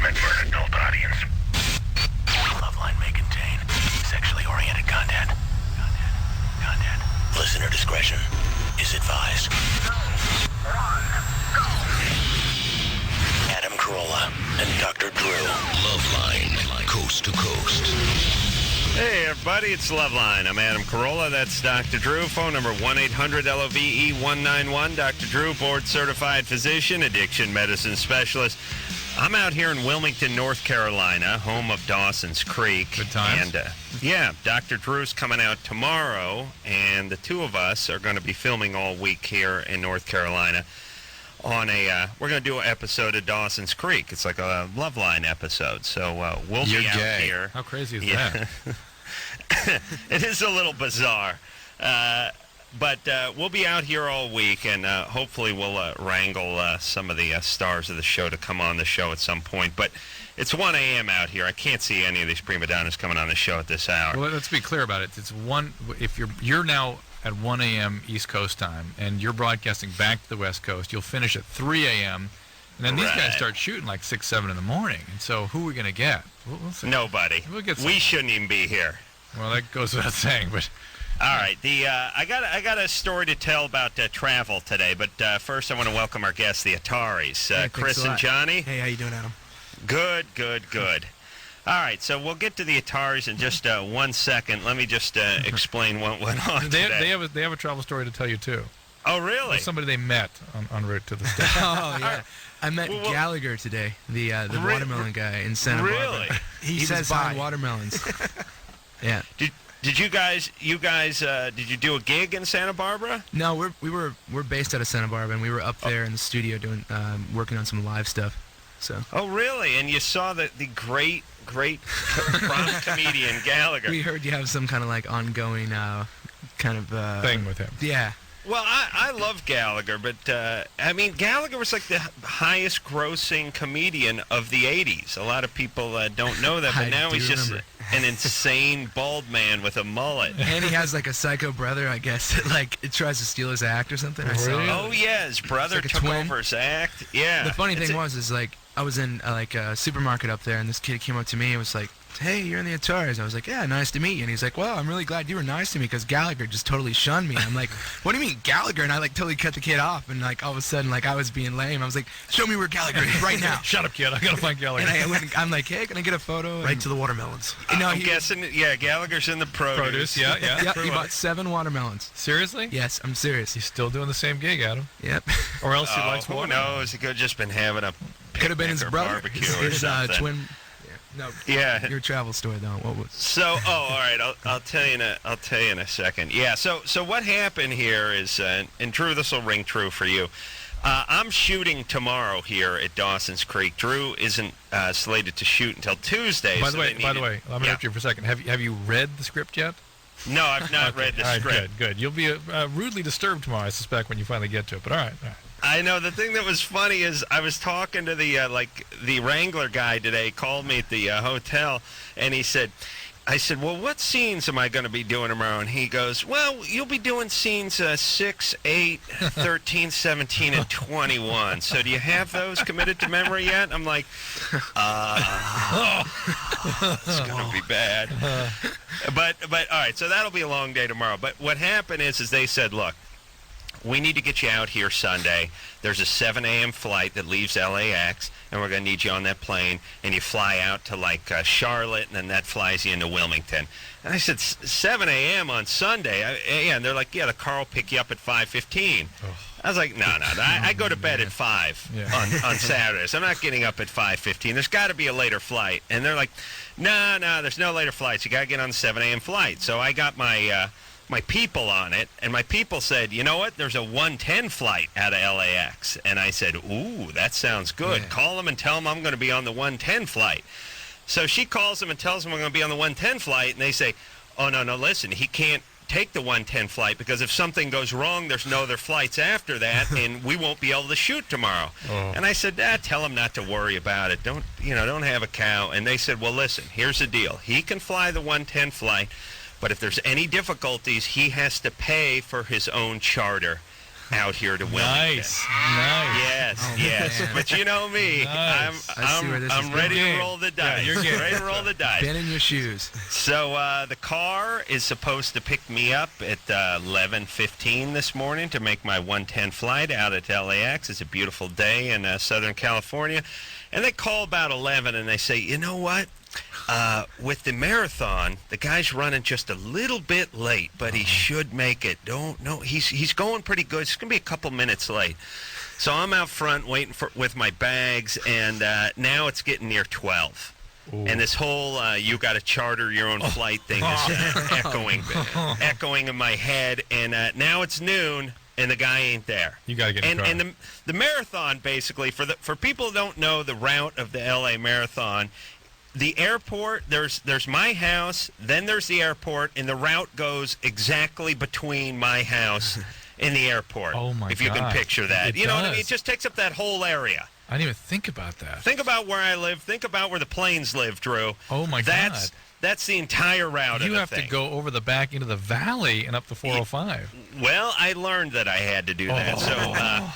meant for an adult audience. Loveline may contain sexually oriented content. Listener discretion is advised. Adam Carolla and Dr. Drew. Loveline, coast to coast. Hey, everybody, it's Loveline. I'm Adam Carolla. That's Dr. Drew. Phone number 1-800-LOVE-191. Dr. Drew, board-certified physician, addiction medicine specialist. I'm out here in Wilmington, North Carolina, home of Dawson's Creek. Good times. And, Dr. Drew's coming out tomorrow, and the two of us are going to be filming all week here in North Carolina on we're going to do an episode of Dawson's Creek. It's like a Loveline episode, so we'll be out here. How crazy is that? It is a little bizarre. But we'll be out here all week, and hopefully we'll wrangle some of the stars of the show to come on the show at some point. But it's 1 a.m. out here. I can't see any of these prima donnas coming on the show at this hour. Well, let's be clear about it. It's one. If you're now at 1 a.m. East Coast time, and you're broadcasting back to the West Coast, you'll finish at 3 a.m., and then these guys start shooting like 6, 7 in the morning. And so who are we going to get? We'll see. Nobody. We shouldn't even be here. Well, that goes without saying, but... All right, I got a story to tell about travel today, but first I want to welcome our guests, the Ataris, Chris and Johnny. Hey, how you doing, Adam? Good. All right, so we'll get to the Ataris in just 1 second. Let me just explain what went on today. They have a travel story to tell you too. Oh, really? With somebody they met en route to the station. Oh, yeah. I met Gallagher today, the watermelon guy in Santa Barbara. Really? He says buying watermelons. Yeah. Did you guys? Did you do a gig in Santa Barbara? No, we're based out of Santa Barbara, and we were up there in the studio doing working on some live stuff. So. Oh, really? And you saw the great prompt comedian Gallagher. We heard you have some kind of like ongoing kind of thing with him. Yeah. Well, I love Gallagher, but I mean, Gallagher was like the highest grossing comedian of the 80s. A lot of people don't know that, but now he's just an insane bald man with a mullet. And he has like a psycho brother, I guess, that like it tries to steal his act or something. Oh, yeah, his brother took over his act. Yeah. The funny thing is like I was in like a supermarket up there, and this kid came up to me and was like, "Hey, you're in the Ataris." I was like, "Yeah, nice to meet you." And he's like, "Well, I'm really glad you were nice to me because Gallagher just totally shunned me." I'm like, "What do you mean Gallagher?" And I like totally cut the kid off, and like all of a sudden like I was being lame. I was like, "Show me where Gallagher is right now." Shut up, kid. I gotta find Gallagher. And I'm like, "Hey, can I get a photo?" Right to the watermelons. I'm guessing, Gallagher's in the produce. Yeah. He bought 7 watermelons. Seriously? Yes, I'm serious. He's still doing the same gig, Adam. Yep. Or else he likes who watermelon. knows? He could have just been having a could have been his brother, barbecue his twin. No. Yeah. Your travel story, though. What was? So, all right. I'll tell you in a second. Yeah. So what happened here is, and Drew, this will ring true for you. I'm shooting tomorrow here at Dawson's Creek. Drew isn't slated to shoot until Tuesday. By the way, let me interrupt you for a second. Have you read the script yet? No, I've not read the script. Right, good. You'll be rudely disturbed tomorrow, I suspect, when you finally get to it. But all right. I know. The thing that was funny is I was talking to the Wrangler guy today. Called me at the hotel, and I said, "Well, what scenes am I going to be doing tomorrow?" And he goes, "Well, you'll be doing scenes 6, 8, 13, 17, and 21. So do you have those committed to memory yet?" I'm like, it's going to be bad. But all right. So that'll be a long day tomorrow. But what happened is they said, "Look, we need to get you out here Sunday. There's a 7 a.m. flight that leaves LAX, and we're going to need you on that plane, and you fly out to, Charlotte, and then that flies you into Wilmington." And I said, 7 a.m. on Sunday? And they're like, "Yeah, the car will pick you up at 5:15. I was like, no. I go to bed at 5 on Saturdays. I'm not getting up at 5:15. There's got to be a later flight. And they're like, no, there's no later flights. You got to get on the 7 a.m. flight. So I got my people on it, and my people said, "You know what? There's a 1:10 flight out of LAX." And I said, "Ooh, that sounds good. Yeah. Call them and tell them I'm going to be on the 1:10 flight." So she calls them and tells them I'm going to be on the 1:10 flight, and they say, "Oh, no, listen, he can't take the 1:10 flight because if something goes wrong, there's no other flights after that, and we won't be able to shoot tomorrow." Oh. And I said, tell him not to worry about it. Don't have a cow. And they said, "Well, listen, here's the deal. He can fly the 1:10 flight, but if there's any difficulties, he has to pay for his own charter." out here to Wilmington. Nice. Yes, yes. man. But you know me, Nice. I see where this is I'm ready going. to roll the dice. you're game. Ready to roll the dice. Been in your shoes. So the car is supposed to pick me up at 11:15 this morning to make my 1:10 flight out at LAX. It's a beautiful day in Southern California. And they call about 11 and they say, you know what? With the marathon, the guy's running just a little bit late, but he should make it. He's going pretty good. It's going to be a couple minutes late. So I'm out front waiting with my bags, and now it's getting near 12. Ooh. And this whole you got to charter your own flight thing is echoing in my head. And now it's noon, and the guy ain't there. You got to get in the car. And the marathon, basically, for people who don't know the route of the L.A. Marathon, the airport, there's my house, then there's the airport, and the route goes exactly between my house and the airport. Oh, my God. If you can picture that. It Know what I does. mean? It just takes up that whole area. I didn't even think about that. Think about where I live. Think about where the planes live, Drew. Oh, my God. That's the entire route You of the have thing. to go over the back into the valley and up the 405. Well, I learned that I had to do that. So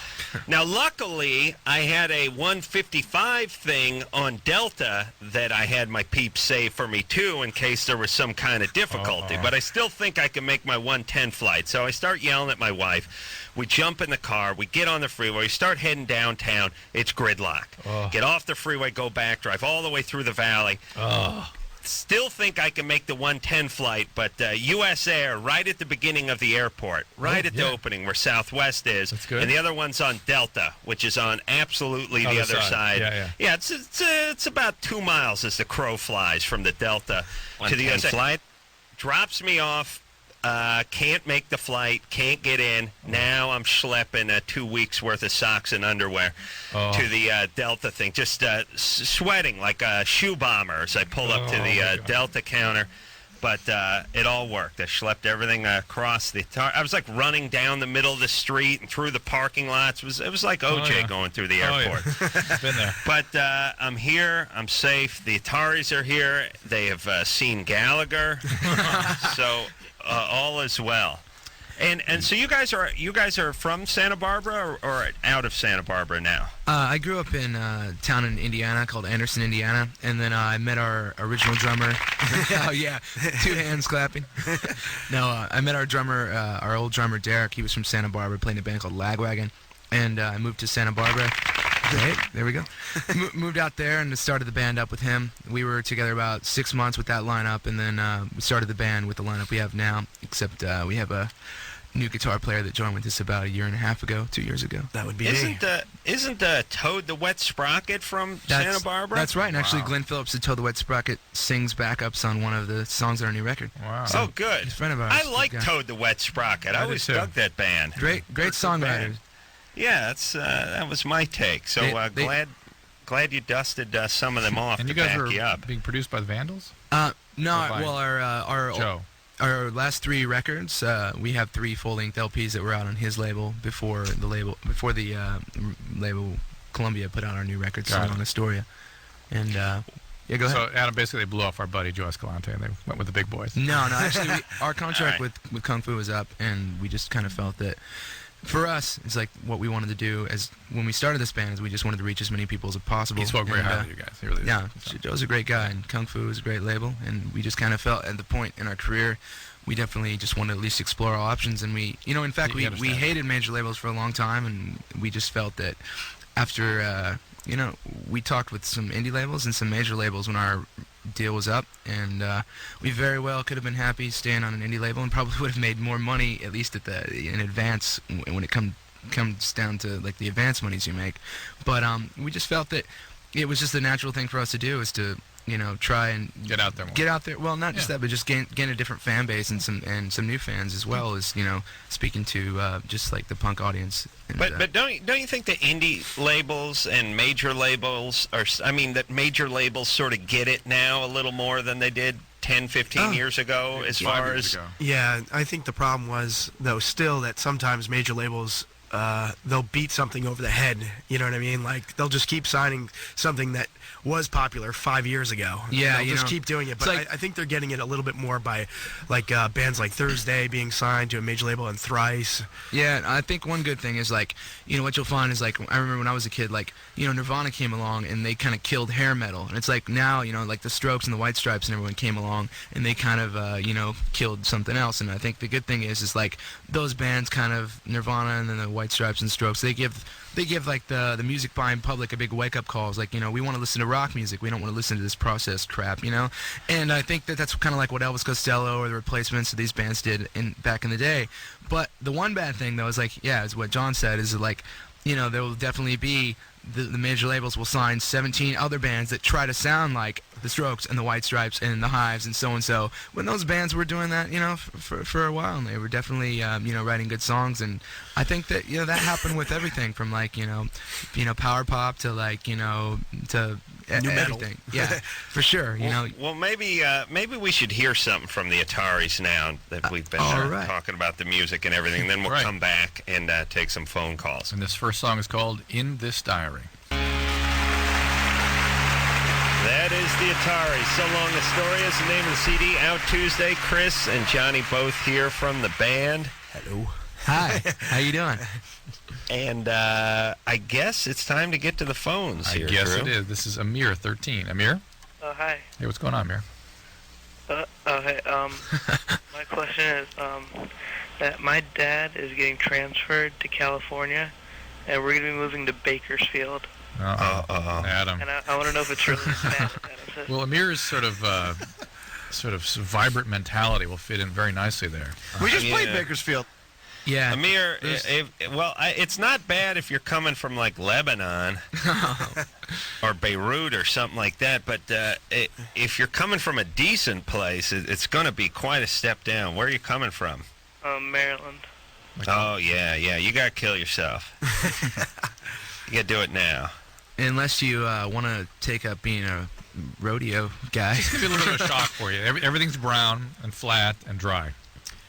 now, luckily, I had a 155 thing on Delta that I had my peeps save for me, too, in case there was some kind of difficulty. But I still think I can make my 110 flight. So I start yelling at my wife. We jump in the car. We get on the freeway. We start heading downtown. It's gridlock. Get off the freeway, go back, drive all the way through the valley. Still think I can make the 110 flight, but U.S. Air right at the beginning of the airport, right at the opening where Southwest is. That's good. And the other one's on Delta, which is on absolutely the other side. Yeah. It's about 2 miles as the crow flies from the Delta to the U.S. flight. Drops me off. Can't make the flight, can't get in. Now I'm schlepping 2 weeks worth of socks and underwear to the Delta thing. Just sweating like a shoe bomber as I pull up to the Delta counter. But it all worked. I schlepped everything across the I was like running down the middle of the street and through the parking lots. It was like OJ going through the airport. Been there. But I'm here. I'm safe. The Ataris are here. They have seen Gallagher. So all is well. And so you guys are from Santa Barbara or out of Santa Barbara now? I grew up in a town in Indiana called Anderson, Indiana, and then I met our original drummer. Oh yeah, 2 hands clapping. No, I met our drummer, our old drummer Derek. He was from Santa Barbara, playing in a band called Lagwagon, and I moved to Santa Barbara. Right, there we go. Moved out there and started the band up with him. We were together about 6 months with that lineup, and then we started the band with the lineup we have now, except we have a new guitar player that joined with us about 1.5 years ago, 2 years ago. That would be Isn't Toad the Wet Sprocket from Santa Barbara? That's right, and actually Glenn Phillips, the Toad the Wet Sprocket, sings backups on one of the songs on our new record. Wow. Oh, good. He's a friend of ours. I like Toad the Wet Sprocket. I always dug that band. Great songwriters. Yeah, that was my take. So glad you dusted some of them off And to you guys back you are up. being produced by the Vandals? No, by well, our last 3 records, we have 3 full-length LPs that were out on his label before the label Columbia put out our new record, Song on Astoria. And yeah, go ahead. So Adam basically blew off our buddy Joe Escalante, and they went with the big boys. No, actually, our contract with Kung Fu was up, and we just kind of felt that for us, it's like what we wanted to do as when we started this band is we just wanted to reach as many people as possible. He spoke very highly of you guys. He really yeah, did. Joe's a great guy, and Kung Fu is a great label, and we just kind of felt at the point in our career we definitely just wanted to at least explore all options, and we hated major labels for a long time, and we just felt that after we talked with some indie labels and some major labels when our deal was up, and we very well could have been happy staying on an indie label and probably would have made more money at least in advance when it comes down to like the advance monies you make. But we just felt that it was just the natural thing for us to do is to try and get out there more. Get out there. Well, not just that, but just gain a different fan base and some new fans as well as speaking to just like the punk audience. And, but don't you think the indie labels and major labels that major labels sort of get it now a little more than they did 10, 15 years ago as far as... Yeah, I think the problem was, though, still that sometimes major labels they'll beat something over the head. You know what I mean? Like they'll just keep signing something that was popular 5 years ago. Yeah, they'll just keep doing it. But like, I think they're getting it a little bit more by like bands like Thursday being signed to a major label and Thrice. Yeah, I think one good thing is like, what you'll find is like, I remember when I was a kid, like, Nirvana came along and they kind of killed hair metal, and it's like now, like the Strokes and the White Stripes and everyone came along and they kind of, killed something else. And I think the good thing is like those bands kind of Nirvana and then the White Stripes and Strokes, they give like the music buying public a big wake up call. It's like, we want to listen to rock music. We don't want to listen to this processed crap, And I think that's kind of like what Elvis Costello or the Replacements of these bands did back in the day. But the one bad thing though is like, is what John said, is like, there will definitely be the major labels will sign 17 other bands that try to sound like the Strokes and the White Stripes and the Hives and so. When those bands were doing that, for a while, and they were definitely, writing good songs. And I think that, that happened with everything from like, power pop to like, to New metal. everything. Yeah, for sure. Well, maybe we should hear something from the Ataris now that we've been talking about the music and everything. Then we'll come back and take some phone calls. And this first song is called "In This Diary." That is the Ataris. So Long Astoria is the name of the CD. Out Tuesday. Chris and Johnny both here from the band. Hello. Hi. How you doing? And I guess it's time to get to the phones here, I guess Drew. it is. This is Amir, 13. Amir? Oh, hi. Hey, what's going on, Amir? Hey, my question is, that my dad is getting transferred to California, and we're going to be moving to Bakersfield. Adam. And I want to know if it's really as bad as that is. Well, Amir's sort of vibrant mentality will fit in very nicely there. We just played Bakersfield. Yeah. Amir, it's not bad if you're coming from like Lebanon or Beirut or something like that, but if you're coming from a decent place, it's going to be quite a step down. Where are you coming from? Maryland. Oh, yeah, you got to kill yourself. You got to do it now. Unless you want to take up being a rodeo guy. It's going to be a little bit of a shock for you. Everything's brown and flat and dry.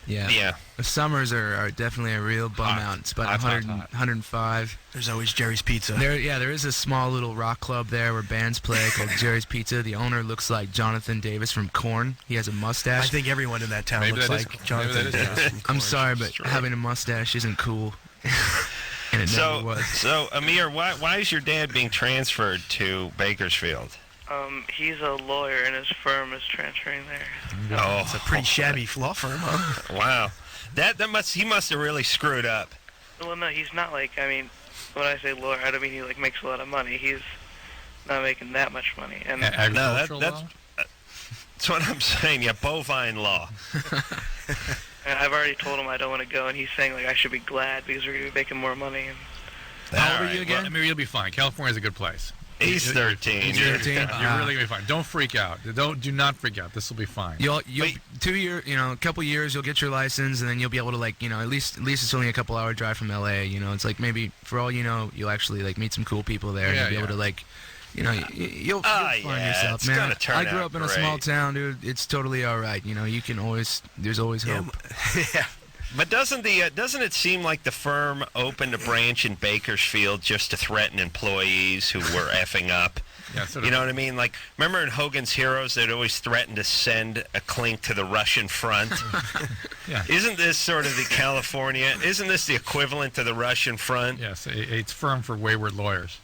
Yeah. The summers are definitely a real bum out. It's about 105. There's always Jerry's Pizza. There is a small little rock club there where bands play called Jerry's Pizza. The owner looks like Jonathan Davis from Korn. He has a mustache. I think everyone in that town Maybe looks that is like cool. Jonathan Maybe that is Davis from Korn. I'm sorry, but having a mustache isn't cool. And it never was. So, Amir, why is your dad being transferred to Bakersfield? He's a lawyer, and his firm is transferring there. Oh, It's a pretty shabby law firm, huh? Wow. He must have really screwed up. Well, no, he's not like, when I say lawyer, I don't mean he like makes a lot of money. He's not making that much money. And Agricultural that's law? that's what I'm saying. Yeah, bovine law. and I've already told him I don't want to go, and he's saying like I should be glad because we're going to be making more money. And How old All are you right, again? well, Amir, you'll be fine. California's a good place. He's 13. He's 13. You're really gonna be fine. Don't freak out. Do not freak out. This will be fine. You'll Wait. 2 year, a couple years, you'll get your license, and then you'll be able to like, at least it's only a couple hour drive from LA. It's like maybe for all you know, you'll actually like meet some cool people there, and you'll be able to like, you'll find yourself, it's man. gonna turn I grew out up in a small great. town, dude. It's totally all right. You can always, there's always hope. Yeah. But doesn't it seem like the firm opened a branch in Bakersfield just to threaten employees who were effing up? Yeah, sort of. You know what I mean? Like, remember in Hogan's Heroes, they'd always threaten to send a clink to the Russian front? Yeah. Isn't this sort of the California? Isn't this the equivalent to the Russian front? Yes, it's firm for wayward lawyers.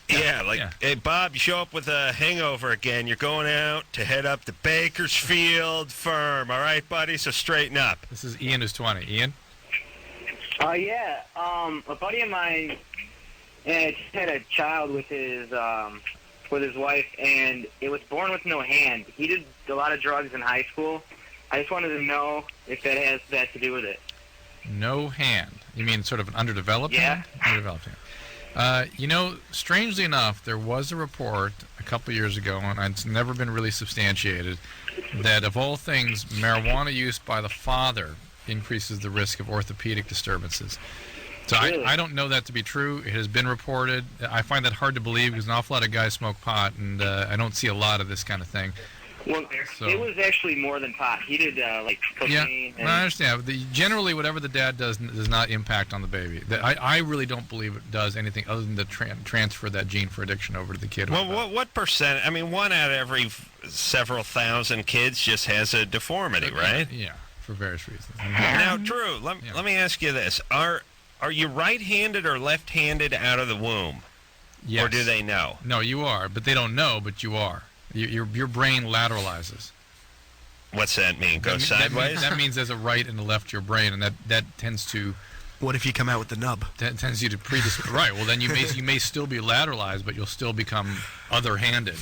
Yeah, like, Yeah. hey, Bob, you show up with a hangover again. You're going out to head up the Bakersfield firm. All right, buddy? So straighten up. This is Ian, who's 20. Ian? Yeah. A buddy of mine just had a child with his wife, and it was born with no hand. He did a lot of drugs in high school. I just wanted to know if that has that to do with it. No hand. You mean sort of an underdeveloped Yeah. hand? Underdeveloped hand. Strangely enough, there was a report a couple years ago, and it's never been really substantiated, that of all things, marijuana use by the father increases the risk of orthopedic disturbances. So Really? I don't know that to be true. It has been reported. I find that hard to believe because an awful lot of guys smoke pot, and I don't see a lot of this kind of thing. Well, So- it was actually more than pot. He did like cocaine. Yeah, I understand. Generally, whatever the dad does not impact on the baby. I really don't believe it does anything other than to transfer that gene for addiction over to the kid. Well, what percent? I mean, 1 out of every several thousand kids just has a deformity, right? Yeah, for various reasons. Now, Drew, let me ask you this: Are you right-handed or left-handed out of the womb, Yes. or do they know? No, you are, but they don't know, but you are. Your brain lateralizes. What's that mean? Go sideways? That means there's a right and a left to your brain, and that tends to What if you come out with the nub? that tends you to predispose. Right. Well, then you may still be lateralized, but you'll still become other-handed.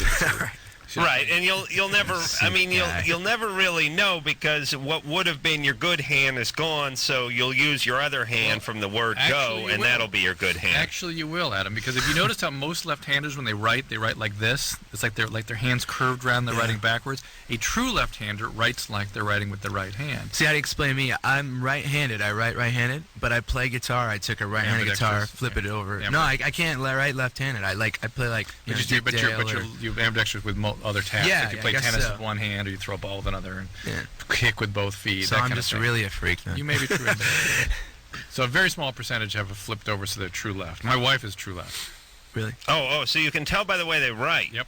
Right, and you'll never. I mean, guy. you'll never really know because what would have been your good hand is gone. So you'll use your other hand from the word actually go, you and will. that'll be your good hand. Actually, you will, Adam, because if you notice how most left-handers, when they write like this. It's like their hands curved around. They're writing backwards. A true left-hander writes like they're writing with the right hand. See, how do you explain me? I'm right-handed. I write right-handed, but I play guitar. I took a right-handed guitar, Ambidextrous. flip it over. Yeah, no, I can't write left-handed. I play like you know, Dick Dale or- you ambidextrous with other tasks. Yeah, like you yeah, play I guess tennis so. with one hand, or you throw a ball with another, and Yeah. kick with both feet. So that I'm kind just of thing. really a freak then. You may be true. So a very small percentage have it flipped over so they're true left. My wife is true left. Really? Oh, so you can tell by the way they write. Yep.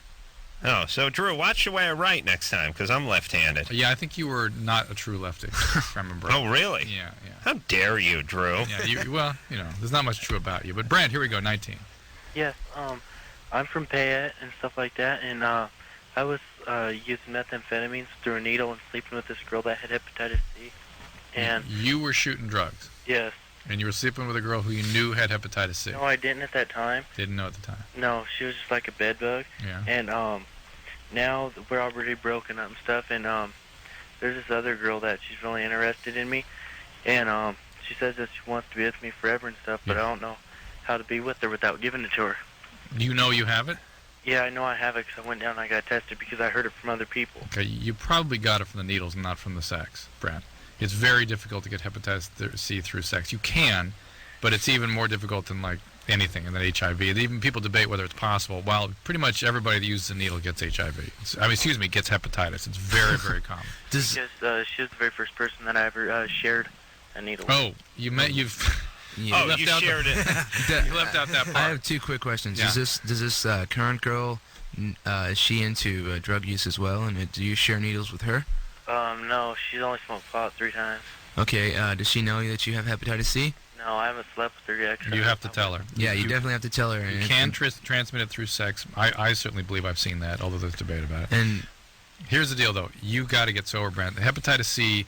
Oh, so Drew, watch the way I write next time because I'm left-handed. Yeah, I think you were not a true lefty, if I remember. Oh, really? Yeah, yeah. How dare you, Drew? Yeah, well, there's not much true about you. But Brand, here we go, 19. Yes, I'm from Payette and stuff like that, and I was using methamphetamines through a needle and sleeping with this girl that had hepatitis C. And You were shooting drugs, yes, and you were sleeping with a girl who you knew had hepatitis C. no, I didn't at that time. Didn't know at the time. No, she was just like a bed bug. Yeah. And now we're already broken up and stuff, and there's this other girl that she's really interested in me, and she says that she wants to be with me forever and stuff, but Yeah. I don't know how to be with her without giving it to her. Do you know you have it? Yeah, I know I have it because I went down and I got tested because I heard it from other people. Okay, you probably got it from the needles and not from the sex, Brand. It's very difficult to get hepatitis C through sex. You can, but it's even more difficult than like anything, and then HIV. Even people debate whether it's possible. While pretty much everybody that uses a needle gets HIV. Gets hepatitis. It's very, very common. Does Because she was the very first person that I ever shared a needle with. Oh, you've yeah. Oh, you shared it. you left out that part. I have two quick questions. Yeah. Does this current girl is she into drug use as well? And do you share needles with her? No, she's only smoked pot 3 times. Okay. Does she know that you have hepatitis C? No, I haven't slept with her yet. 'cause You I- have to tell her. Yeah, you definitely have to tell her. You and- can transmit it through sex. I certainly believe I've seen that, although there's debate about it. And Here's the deal, though. You got to get sober, Brent. The hepatitis C,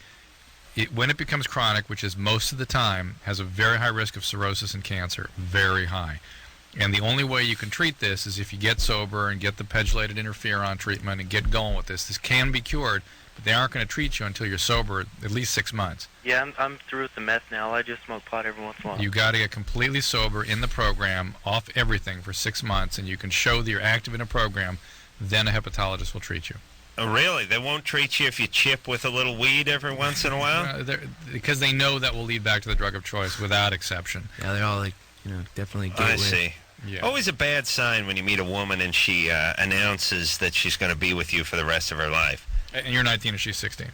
when it becomes chronic, which is most of the time, has a very high risk of cirrhosis and cancer. Very high. And the only way you can treat this is if you get sober and get the pegylated interferon treatment and get going with this. This can be cured, but they aren't going to treat you until you're sober at least 6 months. Yeah, I'm through with the meth now. I just smoke pot every once in a while. You got to get completely sober in the program, off everything for 6 months, and you can show that you're active in a program. Then a hepatologist will treat you. Oh, really? They won't treat you if you chip with a little weed every once in a while? Because they know that will lead back to the drug of choice without exception. yeah, they're all like, definitely gateway. I see. Yeah. Always a bad sign when you meet a woman and she announces that she's going to be with you for the rest of her life. And you're 19 and she's 16.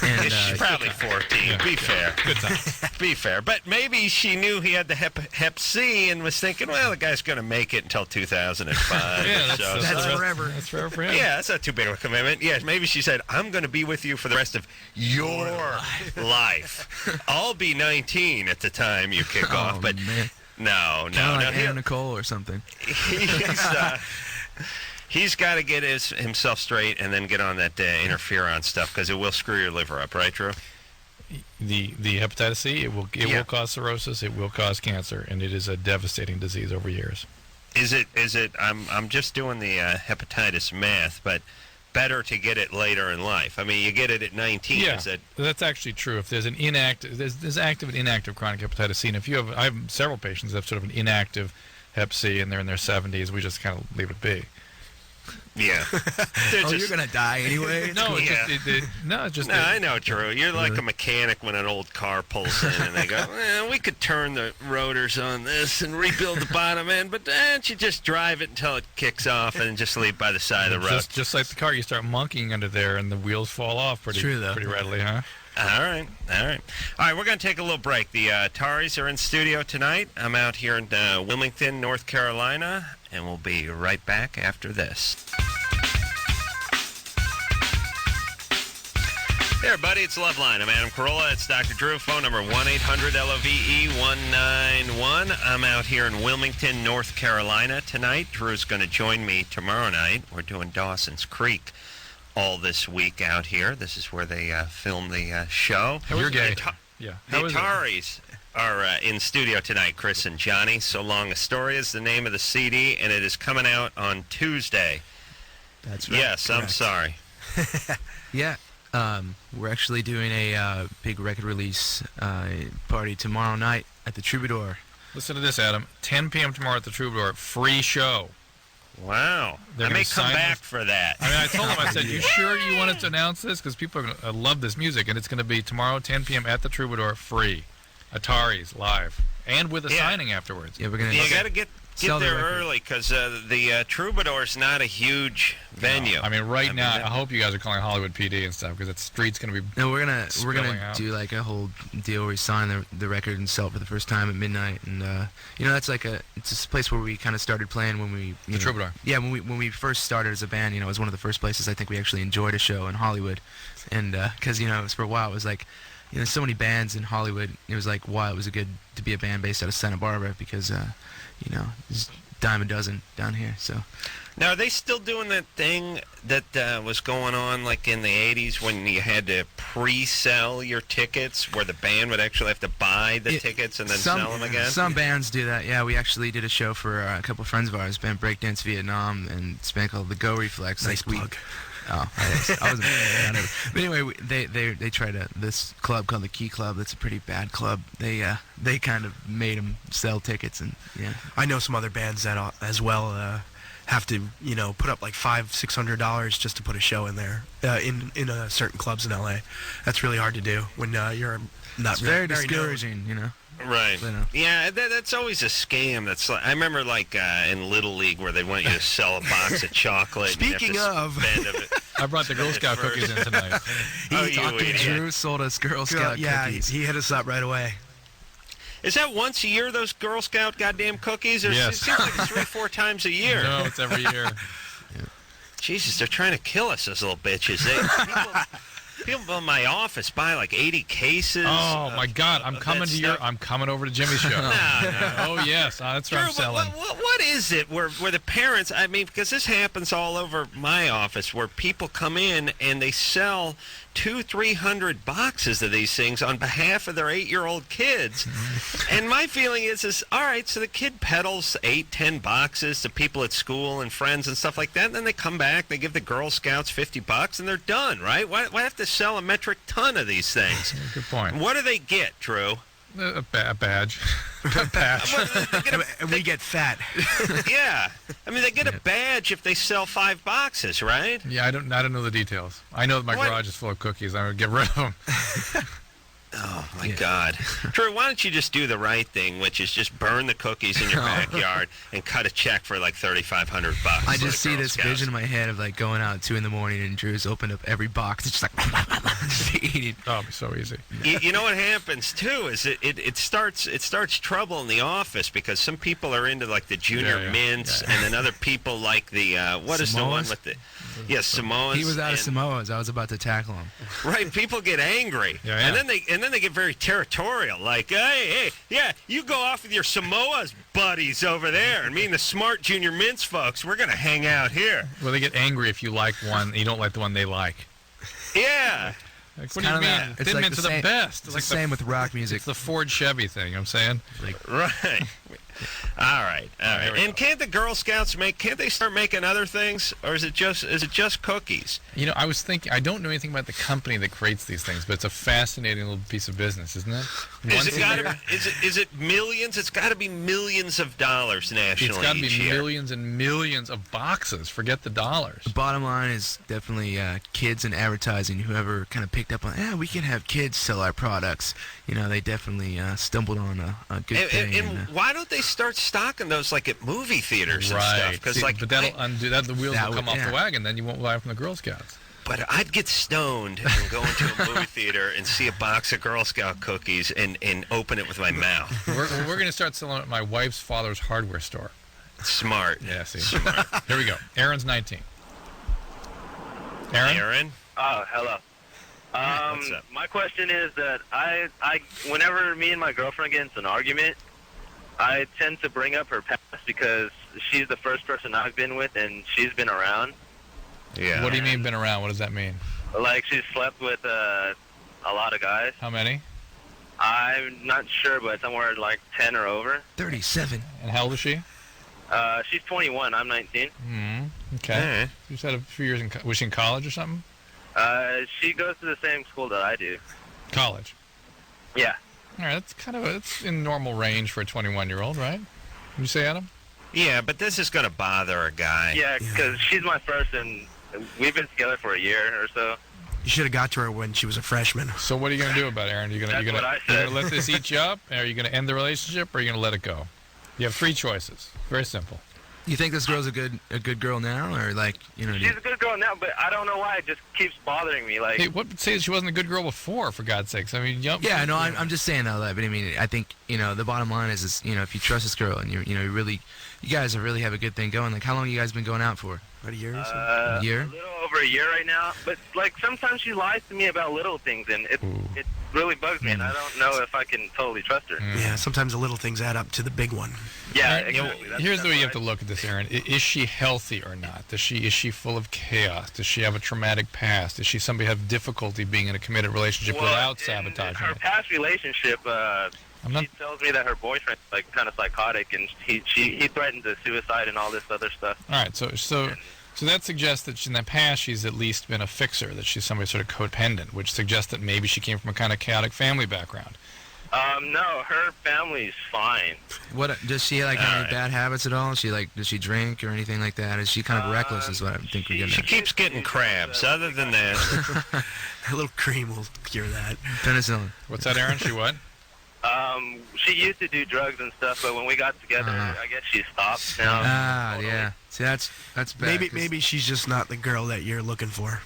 And She's probably 14. Be fair. Good time. Be fair. But maybe she knew he had the hep C and was thinking, well, the guy's going to make it until 2005. Yeah, so, That's forever. That's forever for him. yeah, that's not too big of a commitment. Yes, maybe she said, I'm going to be with you for the rest of your life. I'll be 19 at the time you kick off. Oh, But man. no. Kind of like he'll- Anna Nicole or something. He's got to get himself straight and then get on that interferon stuff because it will screw your liver up, right, Drew? The hepatitis C, it will cause cirrhosis, it will cause cancer, and it is a devastating disease over years. Is it? I'm just doing the hepatitis math, but better to get it later in life. I mean, you get it at 19. Yeah, Is it? that's actually true. If there's an there's active and inactive chronic hepatitis C, and if I have several patients that have sort of an inactive hep C and they're in their 70s, we just kind of leave it be. Yeah. They're Oh, just- you're gonna die anyway. No, it's Yeah. just No, I know, Drew. You're like a mechanic when an old car pulls in and they go, we could turn the rotors on this and rebuild the bottom end, but don't you just drive it until it kicks off and just leave by the side of the road. just like the car, you start monkeying under there and the wheels fall off pretty readily, huh? All right. All right, we're going to take a little break. The Ataris are in studio tonight. I'm out here in Wilmington, North Carolina, and we'll be right back after this. Hey, everybody, it's Loveline. I'm Adam Carolla. It's Dr. Drew. Phone number 1-800-LOVE-191. I'm out here in Wilmington, North Carolina tonight. Drew's going to join me tomorrow night. We're doing Dawson's Creek all this week out here. This is where they film the show. You're gay. The How is it? Ataris are in studio tonight, Chris and Johnny. So Long a Story is the name of the CD, and it is coming out on Tuesday. That's right. Yes, I'm Correct. sorry. Yeah. We're actually doing a big record release party tomorrow night at the Troubadour. Listen to this, Adam. 10 p.m. tomorrow at the Troubadour. Free show. Wow. They're I may gonna come sign back us- for that. I mean, I told him, I said, you sure you want us to announce this? Because people are going to love this music. And it's going to be tomorrow, 10 p.m. at the Troubadour, free. Ataris, live. And with a Yeah. signing afterwards. Yeah, we're gonna. You got to get Sell the there record. early because the Troubadour's not a huge venue. I mean, right now, that- I hope you guys are calling Hollywood PD and stuff because that street's going to be... No, we're gonna Spilling out. do like a whole deal where we sign the record and sell it for the first time at midnight, and that's like it's a place where we kind of started playing when we The Troubadour. Yeah, when we first started as a band, it was one of the first places I think we actually enjoyed a show in Hollywood, and because it was for a while it was like, there's so many bands in Hollywood. It was like why it was good to be a band based out of Santa Barbara because there's dime a dozen down here. So Now, are they still doing that thing that was going on like in the 80s when you had to pre-sell your tickets where the band would actually have to buy the tickets and then sell them again? Some bands do that. Yeah, we actually did a show for a couple of friends of ours, band Breakdance Vietnam, and it's a band called the Go Reflex. Nice plug. Oh, I wasn't. But anyway, they tried this club called the Key Club. That's a pretty bad club. They kind of made them sell tickets, and yeah. I know some other bands that as well have to put up like $500-600 just to put a show in there in certain clubs in LA. That's really hard to do when you're not It's really very discouraging, Right. You know. Yeah, that's always a scam. That's like, I remember like in Little League where they want you to sell a box of chocolate. and you have to Speaking of- spend of it. I brought the Girl Scout cookies in tonight. Oh, you Talking idiot. Drew sold us Girl Scout Yeah, cookies. he hit us up right away. Is that once a year, those Girl Scout goddamn cookies? Or Yes. It seems like it's 3-4 times a year. No, it's every year. Jesus, they're trying to kill us, those little bitches. People in my office buy like 80 cases. Oh my God! I'm of coming that to your. stuff. I'm coming over to Jimmy's show. No. Oh yes, that's what I'm Drew, selling. what is it where the parents, I mean, because this happens all over my office where people come in and they sell 200-300 boxes of these things on behalf of their 8-year-old kids. And my feeling is all right, so the kid peddles 8-10 boxes to people at school and friends and stuff like that, and then they come back, they give the Girl Scouts $50 and they're done, right? Why have to sell a metric ton of these things? Good point. What do they get, Drew? A badge. A patch. They get And we get fat. yeah. I mean, they get a badge if they sell 5 boxes, right? Yeah, I don't know the details. I know that my What? garage is full of cookies. I'm gonna get rid of them. Oh, my God. Drew, why don't you just do the right thing, which is just burn the cookies in your backyard and cut a check for like $3,500. I to just the see Girl this Scouts. vision in my head of like going out at 2 a.m. and Drew's opened up every box. It's just like just eating. Oh, it'll be so easy. You know what happens too is it starts trouble in the office because some people are into like the junior Yeah. mints and then other people like the what is the one Samoas? with the Samoas. He was out of and- Samoas. I was about to tackle him. Right, people get angry, Yeah, and yeah. then they get very territorial. Like, hey, yeah, you go off with your Samoa's buddies over there, and me and the smart junior mints folks, we're gonna hang out here. Well, they get angry if you like one and you don't like the one they like. Yeah, Like, what do you Kinda mean? that- it's Thin like Mints the are the same- best. It's like the same with rock music. It's the Ford Chevy thing. You know what I'm saying? right. All right. Here we And go. can't the Girl Scouts can't they start making other things, or is it just cookies? You know, I was thinking, I don't know anything about the company that creates these things, but it's a fascinating little piece of business, isn't it? Is it millions? It's got to be millions of dollars nationally. It's got to be each year. millions and millions of boxes. Forget the dollars. The bottom line is definitely kids and advertising. Whoever kind of picked up on, we can have kids sell our products. You know, they definitely stumbled on a good thing. And why don't they start stocking those like at movie theaters and stuff? Because but that'll undo that. The wheels That will come would- off the wagon. Then you won't buy from the Girl Scouts. But I'd get stoned and go into a movie theater and see a box of Girl Scout cookies and open it with my mouth. We're going to start selling it at my wife's father's hardware store. Smart. Yeah, see. Here we go. Aaron's 19. Aaron? Oh, hello. What's up? My question is that I whenever me and my girlfriend get into an argument, I tend to bring up her past because she's the first person I've been with and she's been around. Yeah. What do you mean been around? What does that mean? Like she's slept with a lot of guys. How many? I'm not sure, but somewhere like 10 or over. 37. And how old is she? She's 21. I'm 19. Okay. Alright. You said a few years was she in college or something? She goes to the same school that I do. College. Yeah. All right, that's it's in normal range for a 21-year-old, right? Would you say, Adam? Yeah, but this is going to bother a guy. Yeah, because she's my first, and we've been together for a year or so. You should have got to her when she was a freshman. So what are you going to do about it, Aaron? You're That's what I said. gonna let this eat you up? Are you going to end the relationship, or are you going to let it go? You have three choices. Very simple. You think this girl's a good girl now, or like She's a good girl now, but I don't know why it just keeps bothering me. Like, Hey, what says she wasn't a good girl before? For God's sakes, I mean, Yeah, no, I'm just saying that. But I mean, I think the bottom line is if you trust this girl and you guys really have a good thing going. Like, how long have you guys been going out for? About a year or so? A year? a little over a year right now. But like sometimes she lies to me about little things, and it really bugs me, and I don't know if I can totally trust her. Yeah, sometimes the little things add up to the big one. Yeah, All right, exactly. here's the way you have right. to look at this, Aaron. Is she healthy or not? Is she full of chaos? Does she have a traumatic past? Does she somebody have difficulty being in a committed relationship without in sabotaging her it? past relationship, I'm not. she tells me that her boyfriend's like kind of psychotic, and he threatened to suicide and all this other stuff. All right, so that suggests that in the past she's at least been a fixer, that she's somebody sort of codependent, which suggests that maybe she came from a kind of chaotic family background. No, her family's fine. What does she have any bad habits at all? Does she drink or anything like that? Is she kind of reckless? Is what I think we're getting She at. keeps getting crabs. Other than that, A little cream will cure that. Penicillin. What's that, Aaron? She what? She used to do drugs and stuff, but when we got together, I guess she stopped now. Yeah. See, that's bad. Maybe she's just not the girl that you're looking for.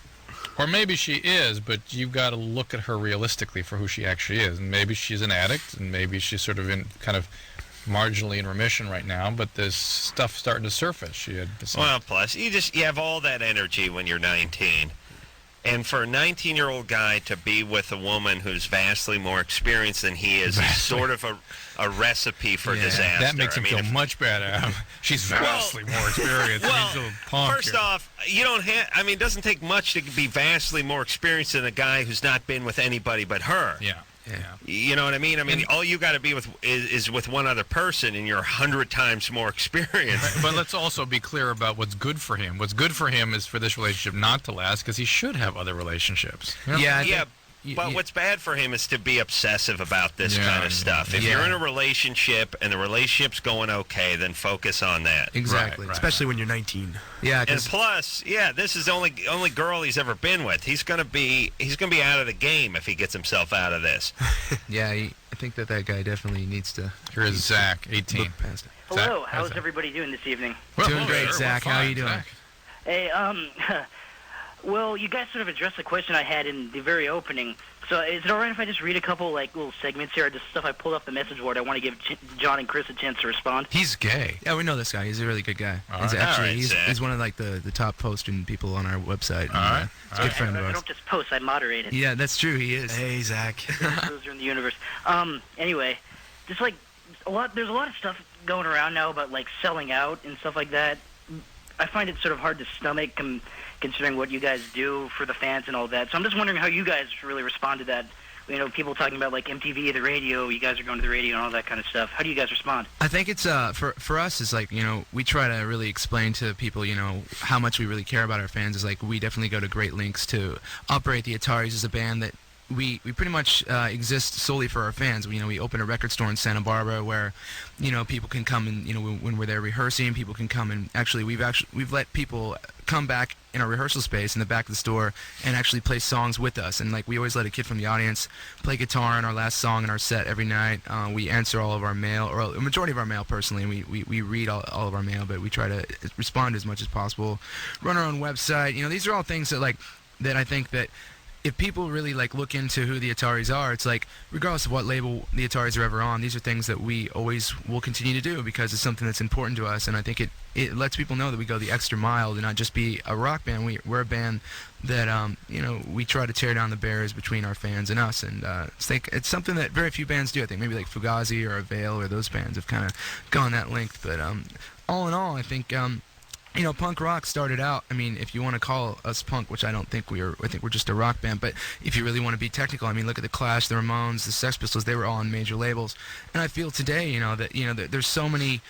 Or maybe she is, but you've got to look at her realistically for who she actually is. And maybe she's an addict, and maybe she's sort of marginally in remission right now, but there's stuff starting to surface. She had well, plus you have all that energy when you're 19. And for a 19-year-old guy to be with a woman who's vastly more experienced than he is sort of a recipe for disaster. That makes him feel much better. She's vastly more experienced. He's a little punk First here. off, you don't have. I mean, it doesn't take much to be vastly more experienced than a guy who's not been with anybody but her. Yeah. You know what I mean? I mean, all you got to be with is with one other person, and you're 100 times more experienced. But let's also be clear about what's good for him. What's good for him is for this relationship not to last, because he should have other relationships. Yeah. But what's bad for him is to be obsessive about this kind of stuff. If Yeah. you're in a relationship and the relationship's going okay, then focus on that. Exactly. Right. Especially when you're 19. Yeah, And 'cause plus, this is the only girl he's ever been with. He's gonna be out of the game if he gets himself out of this. I think that guy definitely needs to Here is Zach, 18. look past it. Hello, Zach, how's Zach? everybody doing this evening? Doing great, we're Zach. How fine, you doing? Zach. Hey, well, you guys sort of addressed the question I had in the very opening. So is it all right if I just read a couple, little segments here, just stuff I pulled off the message board? I want to give John and Chris a chance to respond. He's gay. Yeah, we know this guy. He's a really good guy. All right. He's one of the top posting people on our website. And, All right. He's a good friend of I ours. don't just post, I moderate it. Yeah, that's true. He is. Hey, Zach. Those are in the universe. Anyway, just there's a lot of stuff going around now about selling out and stuff like that. I find it sort of hard to stomach considering what you guys do for the fans and all that. So I'm just wondering how you guys really respond to that people talking about like MTV, the radio. You guys are going to the radio and all that kind of stuff. How do you guys respond? I think it's for us is like, we try to really explain to people, how much we really care about our fans. Is like we definitely go to great lengths to operate the Ataris as a band that we pretty much exist solely for our fans. We open a record store in Santa Barbara where people can come and when we're there rehearsing, people can come and we've let people come back in our rehearsal space in the back of the store and actually play songs with us. And like we always let a kid from the audience play guitar in our last song in our set every night. We answer all of our mail, or a majority of our mail personally, and we read all of our mail, but we try to respond as much as possible. Run our own website. These are all things that I think that if people really like look into who the Ataris are, it's like regardless of what label the Ataris are ever on, these are things that we always will continue to do because it's something that's important to us. And I think it lets people know that we go the extra mile to not just be a rock band. We're a band that we try to tear down the barriers between our fans and us. And it's something that very few bands do. I think maybe like Fugazi or Avail or those bands have kind of gone that length. But all in all, I think. Punk rock started out, if you want to call us punk, which I don't think I think we're just a rock band, but if you really want to be technical, look at the Clash, the Ramones, the Sex Pistols, they were all on major labels. And I feel today, that there's so many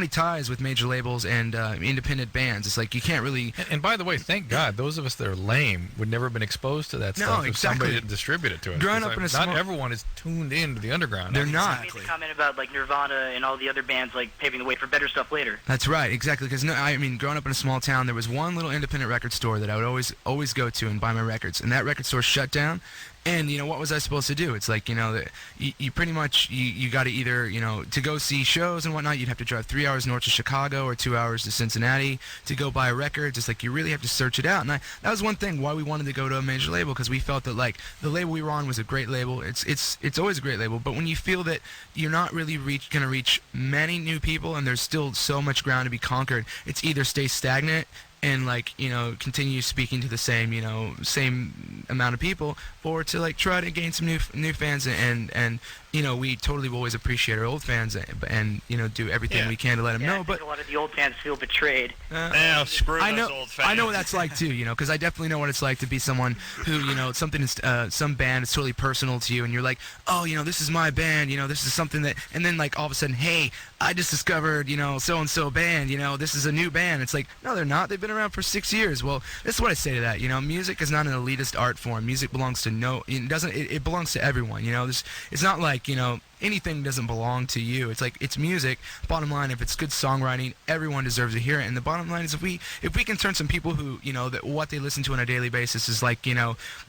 ties with major labels and independent bands. It's like you can't really. And by the way, thank God, those of us that are lame would never have been exposed to that stuff if somebody didn't distribute it to us. Growing up in not everyone is tuned into the underground. They're not. You made the comment about like Nirvana and all the other bands like paving the way for better stuff later. That's right, exactly. Because growing up in a small town, there was one little independent record store that I would always go to and buy my records, and that record store shut down. And what was I supposed to do? It's like you pretty much you got to either to go see shows and whatnot, you'd have to drive 3 hours north to Chicago or 2 hours to Cincinnati to go buy records. It's like you really have to search it out. And that was one thing why we wanted to go to a major label, because we felt that like the label we were on was a great label. It's always a great label, but when you feel that you're not really going to reach many new people and there's still so much ground to be conquered, it's either stay stagnant and continue speaking to the same amount of people, or to try to gain some new fans and we totally will always appreciate our old fans and do everything we can to let them know. I think a lot of the old fans feel betrayed. Screw those old fans. I know what that's like too, because I definitely know what it's like to be someone who something is some band is totally personal to you, and you're like, oh, this is my band, this is something that, and then all of a sudden, hey, I just discovered so and so band, this is a new band. It's like, no, they're not. They've been around for 6 years. Well, that's what I say to that. Music is not an elitist art form. Music belongs to it belongs to everyone. It's not like anything doesn't belong to you. It's like it's music. Bottom line, if it's good songwriting, everyone deserves to hear it. And the bottom line is, if we can turn some people who that what they listen to on a daily basis is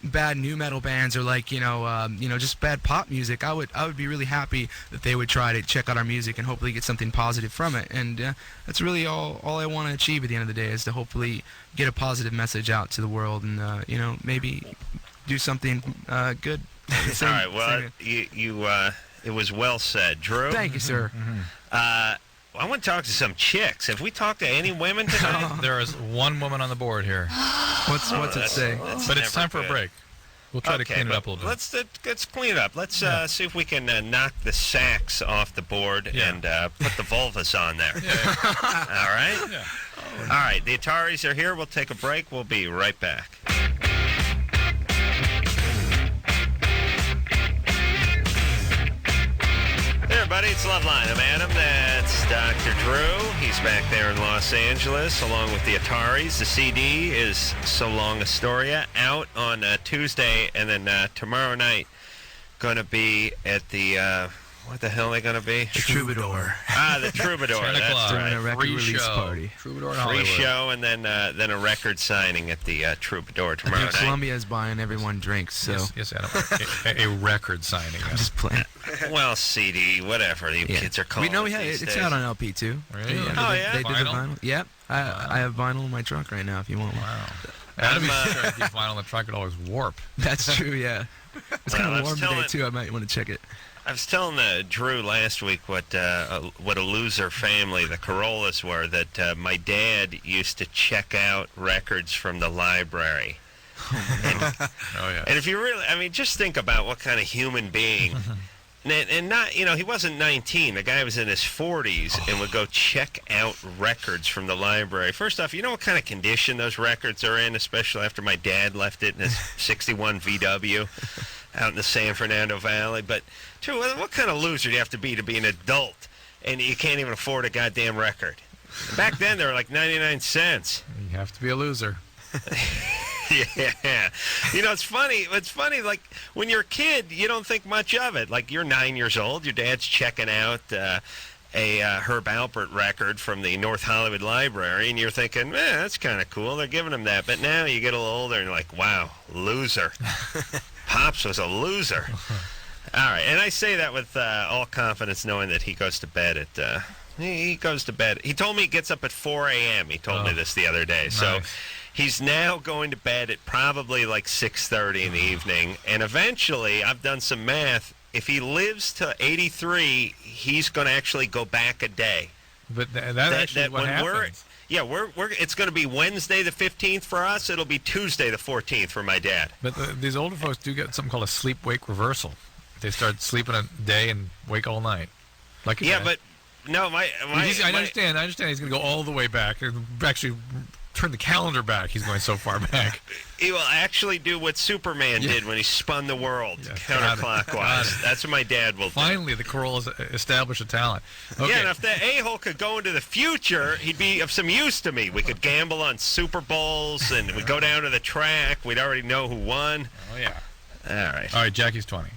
bad new metal bands or just bad pop music, I would be really happy that they would try to check out our music and hopefully get something positive from it. And that's really all I want to achieve at the end of the day, is to hopefully get a positive message out to the world and maybe do something good. All right. Well, it was well said, Drew. Thank you, sir. I want to talk to some chicks. Have we talked to any women tonight? There is one woman on the board here. What's it say? But it's time for a break. We'll try to clean it up a little bit. Let's clean it up. Let's see if we can knock the sacks off the board and put the vulvas on there. Yeah. All right? Yeah. All right. The Ataris are here. We'll take a break. We'll be right back. Hey everybody, it's Loveline. I'm Adam. That's Dr. Drew. He's back there in Los Angeles along with the Ataris. The CD is So Long Astoria, out on Tuesday, and then tomorrow night going to be at the what the hell are they going to be? The Troubadour. The Troubadour. 10 That's o'clock. right. A record Free release show. party. Troubadour in Free Hollywood. show, and then a record signing at the Troubadour tomorrow night. Columbia is buying everyone drinks, so Yes, Adam. A record signing. I'm just playing. Well, CD, whatever you kids are calling it's days. out on LP too. Really? They did the Vinyl? vinyl. Yep. I have vinyl in my trunk right now if you want one. Wow. Adam used to try to keep vinyl in the trunk, it always warp. That's true, yeah. It's Well, kind I of was warm today telling- too. I might want to check it. I was telling Drew last week what a loser family the Carollas were, that my dad used to check out records from the library. Oh, yeah. And if you really, just think about what kind of human being. And not, he wasn't 19. The guy was in his 40s and would go check out records from the library. First off, you know what kind of condition those records are in, especially after my dad left it in his 61 VW? out in the San Fernando Valley. But, true, what kind of loser do you have to be an adult and you can't even afford a goddamn record? Back then, they were like 99 cents. You have to be a loser. Yeah. You know, it's funny. Like, when you're a kid, you don't think much of it. Like, you're 9 years old. Your dad's checking out a Herb Alpert record from the North Hollywood Library, and you're thinking, that's kind of cool. They're giving him that. But now you get a little older, and you're like, wow, loser. Pops was a loser. All right. And I say that with all confidence, knowing that he goes to bed at... He goes to bed. He told me he gets up at 4 a.m. He told me this the other day. Nice. So he's now going to bed at probably like 6:30 in the evening. And eventually, I've done some math. If he lives to 83, he's going to actually go back a day. But that actually what happens. We're it's going to be Wednesday the 15th for us. It'll be Tuesday the 14th for my dad. But these older folks do get something called a sleep-wake reversal. They start sleeping a day and wake all night. Like but... No, I understand. He's going to go all the way back. Actually, turn the calendar back. He's going so far back. He will actually do what Superman did when he spun the world counterclockwise. That's what my dad will do. Finally, the Carolla's established a talent. Okay. Yeah, and if the a-hole could go into the future, he'd be of some use to me. We could gamble on Super Bowls, and we'd go down to the track. We'd already know who won. Oh, yeah. All right. All right, Jackie's 20.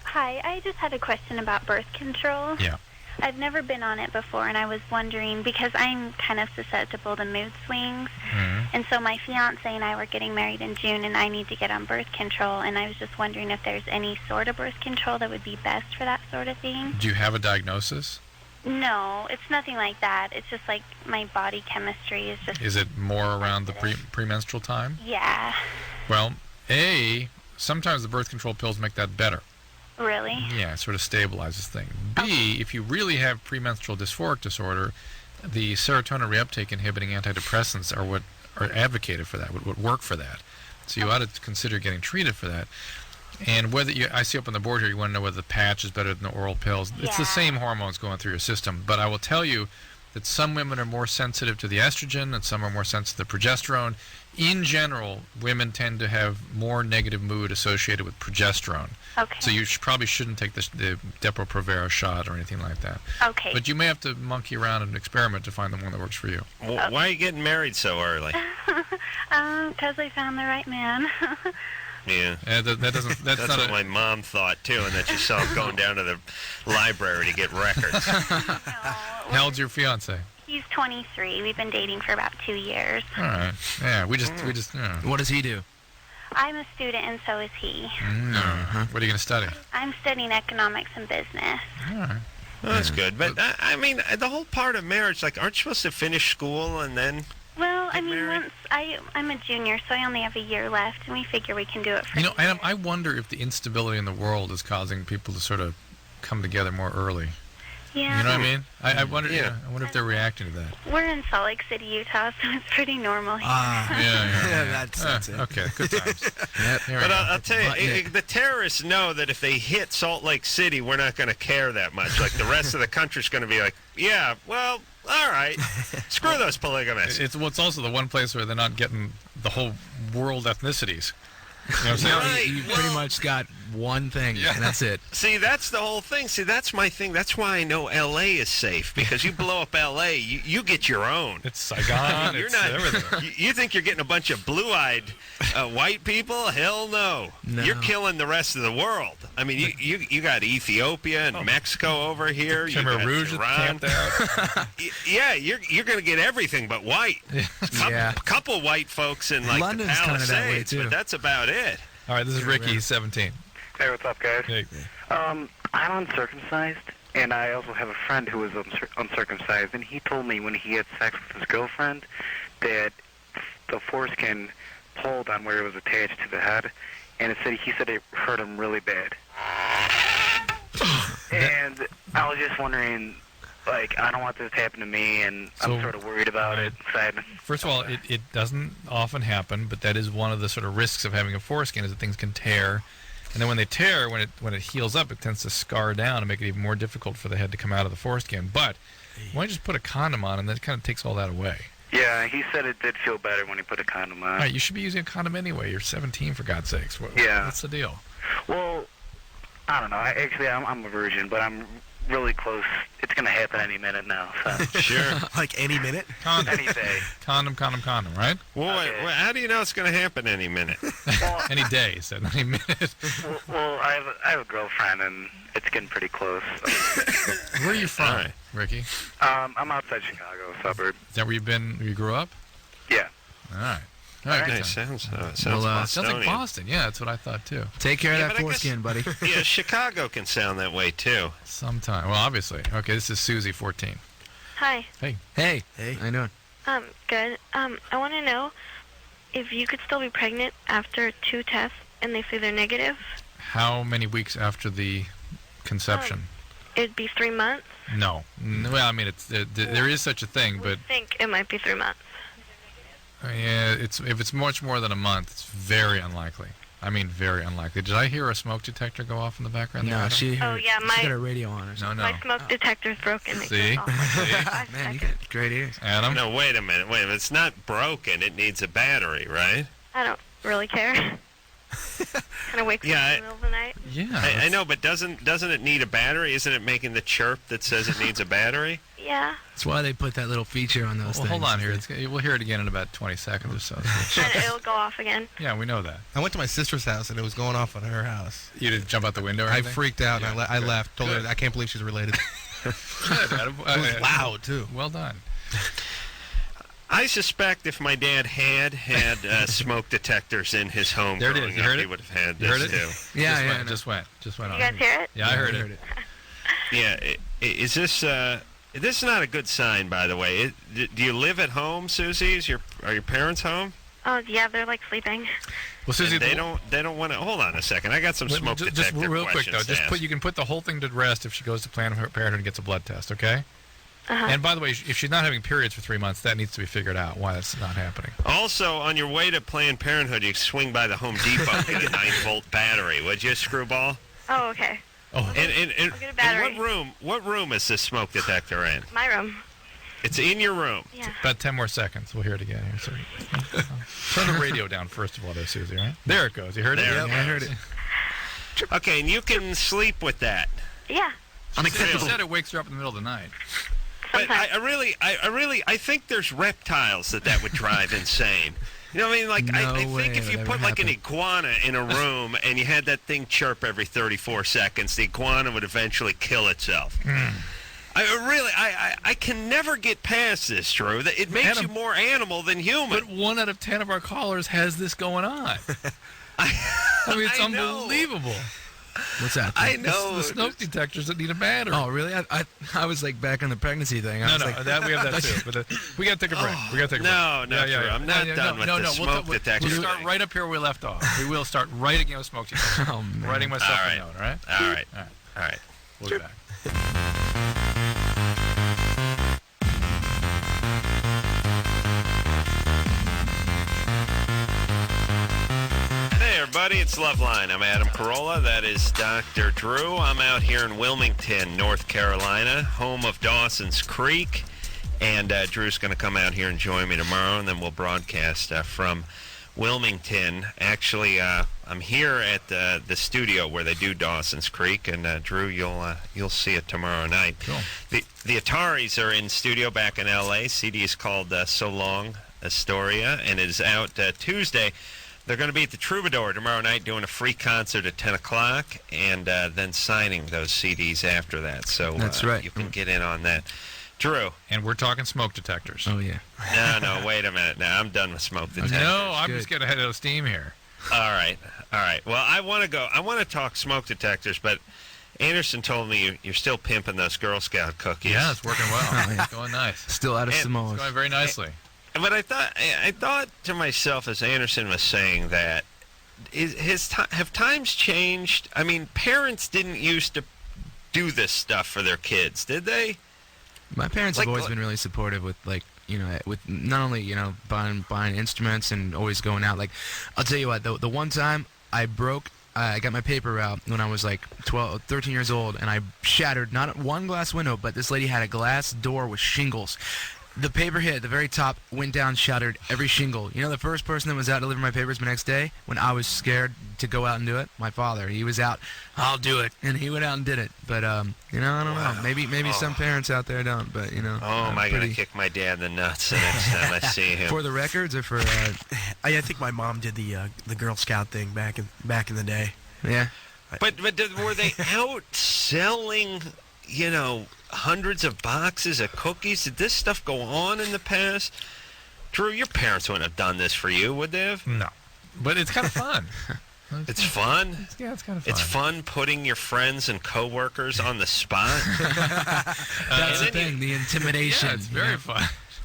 Hi, I just had a question about birth control. Yeah. I've never been on it before, and I was wondering, because I'm kind of susceptible to mood swings, and so my fiancé and I were getting married in June, and I need to get on birth control, and I was just wondering if there's any sort of birth control that would be best for that sort of thing. Do you have a diagnosis? No, it's nothing like that. It's just like my body chemistry is just... Is it more around the premenstrual time? Yeah. Well, sometimes the birth control pills make that better. Really? Yeah, it sort of stabilizes things. B, if you really have premenstrual dysphoric disorder, the serotonin reuptake inhibiting antidepressants are what are advocated for that, would work for that. So you ought to consider getting treated for that. And I see up on the board here, you want to know whether the patch is better than the oral pills. Yeah. It's the same hormones going through your system. But I will tell you that some women are more sensitive to the estrogen and some are more sensitive to progesterone. In general, women tend to have more negative mood associated with progesterone. Okay. So you probably shouldn't take the Depo-Provera shot or anything like that. Okay. But you may have to monkey around and experiment to find the one that works for you. Well, why are you getting married so early? Because I found the right man. Yeah. That's what my mom thought, too, and that she saw him going down to the library to get records. How old's your fiancé? He's 23. We've been dating for about 2 years. All right. Yeah, we just. What does he do? I'm a student, and so is he. What are you going to study? I'm studying economics and business. All right. Well, that's good. But, I mean, the whole part of marriage, like, aren't you supposed to finish school and then... Well, I mean, once I'm a junior, so I only have a year left, and we figure we can do it for Adam, I wonder if the instability in the world is causing people to sort of come together more early. Yeah. You know what I mean? I wonder. Yeah. I wonder if they're reacting to that. We're in Salt Lake City, Utah, so it's pretty normal here. Yeah. That's it. Okay, good times. But I'll tell you, the terrorists know that if they hit Salt Lake City, we're not going to care that much. Like, the rest of the country's going to be like, yeah, well, all right, screw those polygamists. It's also the one place where they're not getting the whole world ethnicities. You know what I'm saying? Right. You pretty much got one thing, and that's it. See, that's the whole thing. See, that's my thing. That's why I know L.A. is safe, because you blow up L.A., you get your own. It's Saigon. You're it's not, everything. You think you're getting a bunch of blue-eyed white people? Hell no. You're killing the rest of the world. I mean, you got Ethiopia and Mexico over here. You got Rouge Iran. Yeah, you're going to get everything but white. A couple white folks in, like, London's the Palisades, kind of that way, too. but that's about it. All right, this is Ricky. He's 17. Hey, what's up, guys? Hey. I'm uncircumcised, and I also have a friend who is uncircumcised, and he told me when he had sex with his girlfriend that the foreskin pulled on where it was attached to the head, and he said it hurt him really bad. And I was just wondering, like, I don't want this to happen to me, and I'm sort of worried about it. First of all, it doesn't often happen, but that is one of the sort of risks of having a foreskin, is that things can tear. And then when they tear, when it heals up, it tends to scar down and make it even more difficult for the head to come out of the foreskin. But why don't you just put a condom on, and that kind of takes all that away? Yeah, he said it did feel better when he put a condom on. All right, you should be using a condom anyway. You're 17, for God's sakes. Yeah. What's the deal? Well, I don't know. Actually, I'm a virgin, but I'm really close. It's going to happen any minute now. So. Sure. Like any minute? Condom. Any day. Condom, right? Well, Okay. wait, how do you know it's going to happen any minute? Well, Any day, he said. Any minute. well, I have a girlfriend, and it's getting pretty close. Where are you from, All right. Ricky? I'm outside Chicago, suburb. Is that where you grew up? Yeah. All right. All right, Hey, good time. sounds Well, Sounds like Bostonian. Boston. Yeah, that's what I thought, too. Take care of Yeah, that but I guess- foreskin, buddy. Yeah, Chicago can sound that way too. Sometime. Well, obviously. Okay, this is Susie, 14. Hi. Hey. Hey. How you doing? Good. I want to know if you could still be pregnant after 2 tests and they say they're negative. How many weeks after the conception? It'd be 3 months. No. Well, I mean, there is such a thing, but I think it might be 3 months. yeah, if it's much more than a month, it's very unlikely. I mean, very unlikely. Did I hear a smoke detector go off in the background? there, No, Adam? she Oh, yeah, she got my- a radio on or something. No. My smoke detector's broken. It See? goes off See? like 5 Man, you seconds. got great ears. Adam? No, wait a minute. It's not broken. It needs a battery, right? I don't really care. Kind of wakes me up Yeah, in the middle of the night. Yeah. I know, but doesn't it need a battery? Isn't it making the chirp that says it needs a battery? Yeah. That's why they put that little feature on those Well, things. hold on here. We'll hear it again in about 20 seconds or so. And it'll go off again. Yeah, we know that. I went to my sister's house and it was going off on her house. You didn't jump out the window or I anything? freaked out and Yeah, I good. left. Told Good. her I can't believe she's related. Good, Adam. It was loud too. Well done. I suspect if my dad had smoke detectors in his home There it is. growing You up, heard he it? would have had You heard this it? too. Yeah, just yeah. went, no. just went You on. guys hear it? Yeah, I heard it. Yeah, is this this is not a good sign, by the way. Do you live at home, Susie? Are your parents home? Oh, yeah, they're like sleeping. Well, Susie, And they don't want to. Hold on a second. I got some smoke just detector real quick though. questions to Just ask. you can put the whole thing to rest if she goes to Planned Parenthood and gets a blood test, okay? Uh-huh. And by the way, if she's not having periods for 3 months, that needs to be figured out why that's not happening. Also, on your way to Planned Parenthood, you swing by the Home Depot and get a 9-volt battery. Would you, screwball? Oh, okay. Oh, And I'll get a battery. what room is this smoke detector in? My room. It's in your room. Yeah. about 10 more seconds. We'll hear it again here. So, turn the radio down first of all, there, Susie. Right there it goes. You heard it? There Yeah, it I heard goes. it. Okay, and you can sleep with that. Yeah. She said it wakes her up in the middle of the night. But Sometimes. I think there's reptiles that would drive insane. You know what I mean? Like, No I way think if you that put ever like an happened. iguana in a room and you had that thing chirp every 34 seconds, the iguana would eventually kill itself. I can never get past this, Drew. That it makes Adam, you more animal than human. But 1 out of 10 of our callers has this going on. I mean, it's I know. unbelievable. What's that? I It's know. the smoke detectors that need a battery. Oh, really? I was like back on the pregnancy thing. I No, was no, like, that we have that too. But we got to take a break. We got to take a break. No, no, Drew, I'm not done with the smoke detector We'll start thing. right up here where we left off. We will start right again with smoke detectors. Oh, man. Writing myself All a right. note, all right? All right. All right. All right. We'll be back. Hey, everybody, it's Loveline. I'm Adam Carolla. That is Dr. Drew. I'm out here in Wilmington, North Carolina, home of Dawson's Creek. And Drew's going to come out here and join me tomorrow, and then we'll broadcast from Wilmington. Actually, I'm here at the studio where they do Dawson's Creek, and Drew, you'll see it tomorrow night. Cool. The Ataris are in studio back in L.A. CD is called So Long, Astoria, and it is out Tuesday. They're going to be at the Troubadour tomorrow night doing a free concert at 10 o'clock and then signing those CDs after that. So That's right. You can get in on that. Drew. And we're talking smoke detectors. oh yeah. No, wait a minute. Now, I'm done with smoke detectors. No, I'm Good. just getting ahead of steam here. All right. Well, I want to talk smoke detectors, but Anderson told me you're still pimping those Girl Scout cookies. Yeah, it's working well. Oh, yeah. It's going nice. Still out of And- It's Samoas. going very nicely. But I thought to myself as Anderson was saying that, have times changed? I mean, parents didn't used to do this stuff for their kids, did they? My parents Like, have always what- been really supportive with, like, you know, with not only, you know, buying instruments and always going out. Like, I'll tell you what, the one time I got my paper route when I was like 13 years old, and I shattered not one glass window, but this lady had a glass door with shingles. The paper hit at the very top, went down, shattered every shingle. You know, the first person that was out delivering my papers the next day, when I was scared to go out and do it, my father. He was out, I'll do it, and he went out and did it. But you know, I don't know. Maybe some parents out there don't. But you know. Oh, am I gonna kick my dad in the nuts the next time I see him? For the records or for? I think my mom did the Girl Scout thing back in the day. Yeah. But were they out selling, you know, hundreds of boxes of cookies? Did this stuff go on in the past? Drew, your parents wouldn't have done this for you, would they have? No. But it's kind of fun. It's fun? Yeah, it's kind of fun. It's fun putting your friends and coworkers on the spot. That's the thing, the intimidation. Yeah, it's very fun.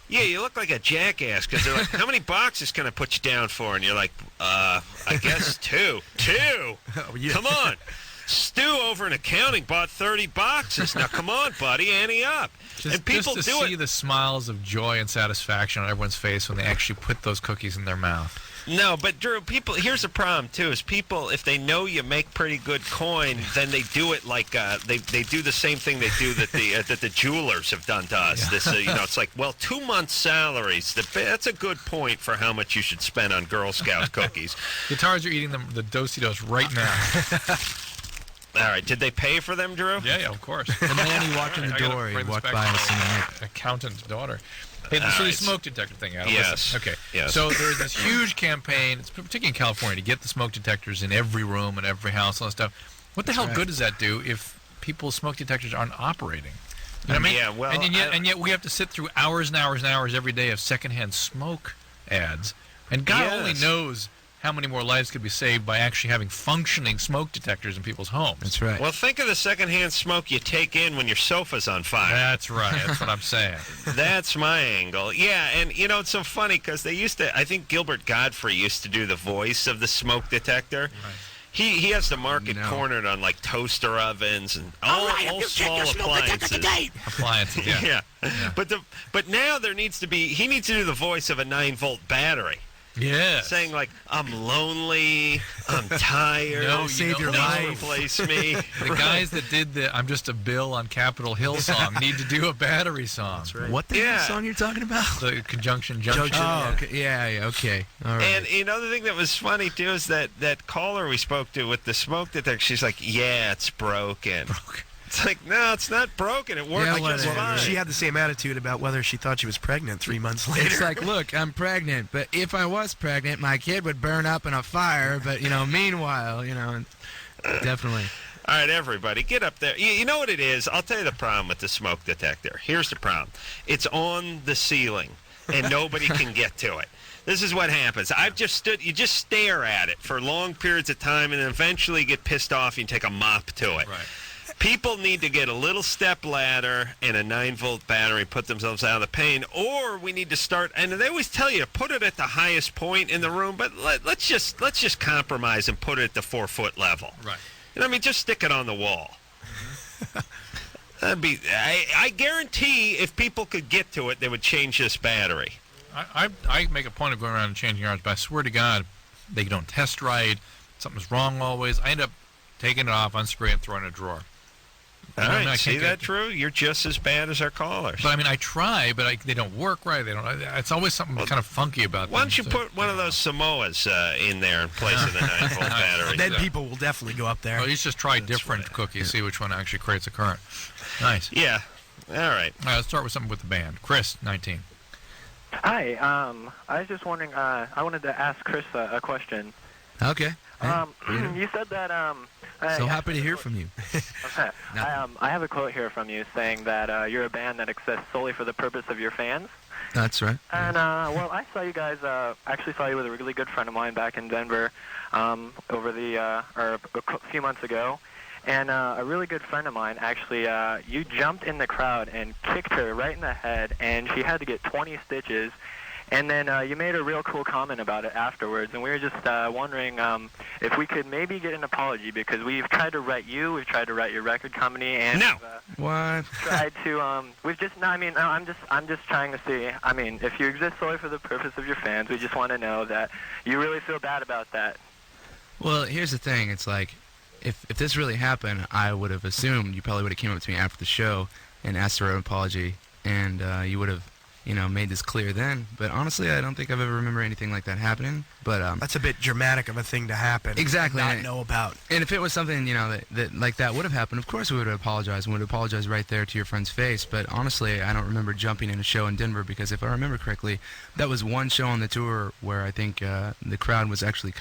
Yeah, you look like a jackass because they're like, how many boxes can I put you down for? And you're like, I guess 2. 2? Oh, yeah. Come on. Stu over in accounting bought 30 boxes. Now, come on, buddy, ante up. And people just to do see it. the smiles of joy and satisfaction on everyone's face when they actually put those cookies in their mouth. No, but Drew, here's the problem too: is people, if they know you make pretty good coin, then they do it like they do the same thing they do that the jewelers have done to us. This, you know, it's like, well, 2 months' salaries. That's a good point for how much you should spend on Girl Scout cookies. Guitars are eating the Dos-Dos right now. All right, did they pay for them, Drew? Yeah, of course. The man who walked in the door, he walked by us in the night. Accountant's daughter. Hey, so the smoke detector thing, Adam. Yes. Listen. Okay. Yes. So there's this huge campaign, it's particularly in California, to get the smoke detectors in every room and every house and all that stuff. What the hell good does that do if people's smoke detectors aren't operating? You know what I mean? Yeah, well, and yet we have to sit through hours and hours and hours every day of secondhand smoke ads. And God only knows how many more lives could be saved by actually having functioning smoke detectors in people's homes. That's right. Well, think of the secondhand smoke you take in when your sofa's on fire. That's right. That's what I'm saying. That's my angle. Yeah, and you know, it's so funny because they used to, I think Gilbert Godfrey used to do the voice of the smoke detector. Right. He has the market cornered on like toaster ovens and all small appliances. Appliances, yeah. But now there needs to be, he needs to do the voice of a 9-volt battery. Yeah. Saying like, I'm lonely, I'm tired, no, save your life. Replace me. The guys that did the I'm Just a Bill on Capitol Hill song need to do a battery song. That's right. What the song you're talking about? The Conjunction Junction. Oh, okay. Yeah, okay. All right. And you know, the thing that was funny too is that caller we spoke to with the smoke detector, she's like, yeah, it's broken. It's like, no, it's not broken. It worked just fine. She had the same attitude about whether she thought she was pregnant 3 months later. It's like, look, I'm pregnant, but if I was pregnant, my kid would burn up in a fire. But, you know, meanwhile, you know, definitely. All right, everybody, get up there. You know what it is? I'll tell you the problem with the smoke detector. Here's the problem. It's on the ceiling, and nobody can get to it. This is what happens. I've just stood, you just stare at it for long periods of time, and then eventually get pissed off and take a mop to it. Right. People need to get a little step ladder and a 9-volt battery, put themselves out of the pain, or we need to start. And they always tell you to put it at the highest point in the room, but let's just compromise and put it at the 4-foot level. Right. You know what I mean? Just stick it on the wall. That'd be. I guarantee if people could get to it, they would change this battery. I make a point of going around and changing ours, but I swear to God, they don't test right. Something's wrong always. I end up taking it off, unscrewing it, and throwing it in a drawer. All right, see that, Drew? You're just as bad as our callers. But I mean, I try, but they don't work right. They don't. It's always something kind of funky about them. Why don't you put one of those Samoas in there in place of the 9-volt battery? Then people will definitely go up there. Well, you just try different cookies, see which one actually creates a current. Nice. Yeah. All right. All right, let's start with something with the band. Chris, 19. Hi. I was just wondering. I wanted to ask Chris a question. Okay. You said that. So happy to hear from you. Okay. I have a quote here from you saying that you're a band that exists solely for the purpose of your fans. That's right. And well, I saw you guys. Actually, saw you with a really good friend of mine back in Denver, over a few months ago. And a really good friend of mine, actually, you jumped in the crowd and kicked her right in the head, and she had to get 20 stitches. And then you made a real cool comment about it afterwards, and we were just wondering if we could maybe get an apology, because we've tried to write you, we've tried to write your record company, and what? Tried to we've just no, I mean, no, I'm just trying to see. I mean, if you exist solely for the purpose of your fans, we just want to know that you really feel bad about that. Well, here's the thing. It's like, if this really happened, I would have assumed you probably would have came up to me after the show and asked for an apology, and you would have made this clear then. But honestly, I don't think I've ever remember anything like that happening. But that's a bit dramatic of a thing to happen. Exactly. And not know about. And if it was something, that like that would have happened, of course we would have apologized and would apologize right there to your friend's face. But honestly, I don't remember jumping in a show in Denver because if I remember correctly, that was one show on the tour where I think the crowd was actually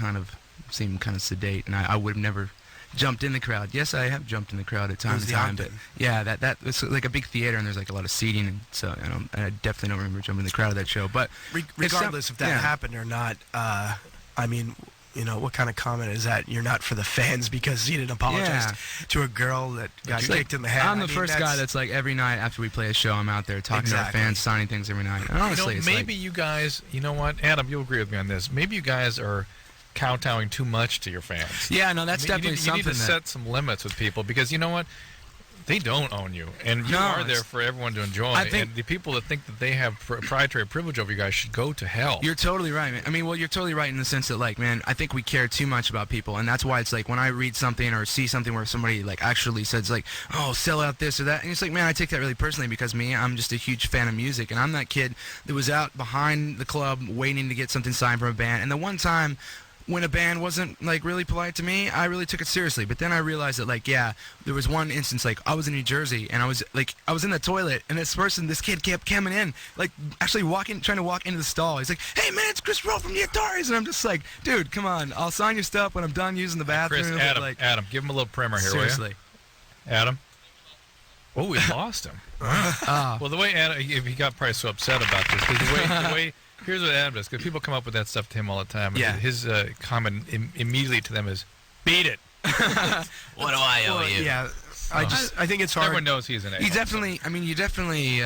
seemed kind of sedate, and I would have never jumped in the crowd. Yes, I have jumped in the crowd at time to time, but yeah, that was like a big theater and there's like a lot of seating, and so I definitely don't remember jumping in the crowd of that show. But regardless if that happened or not, I mean, what kind of comment is that? You're not for the fans because you didn't apologize to a girl that got kicked in the head. I'm the first guy that's like every night after we play a show, I'm out there talking to our fans, signing things every night. And honestly, it's maybe you guys, you know what, Adam, you'll agree with me on this. Maybe you guys are kowtowing too much to your fans. Yeah, no, that's definitely something. You need to set some limits with people because you know what? They don't own you, and you are there for everyone to enjoy. And the people that think that they have proprietary privilege over you guys should go to hell. You're totally right, man. I mean, well, you're totally right in the sense that, like, man, I think we care too much about people, and that's why it's like when I read something or see something where somebody like actually says like, "Oh, sell out this or that," and it's like, man, I take that really personally because I'm just a huge fan of music, and I'm that kid that was out behind the club waiting to get something signed from a band, and the one time when a band wasn't like really polite to me, I really took it seriously. But then I realized that like, yeah, there was one instance like I was in New Jersey and I was in the toilet and this kid kept coming in, like actually trying to walk into the stall. He's like, "Hey man, it's Chris Rowe from the Ataris," and I'm just like, "Dude, come on, I'll sign your stuff when I'm done using the bathroom." Chris, Adam, give him a little primer here, seriously. Will you? Adam. Oh, we lost him. Well, the way Adam, he got probably so upset about this because the way. Here's what Adam does, because people come up with that stuff to him all the time. Yeah. His comment immediately to them is, "Beat it." What do I owe you? Yeah, I think it's hard. Everyone knows he's an a-hole. You definitely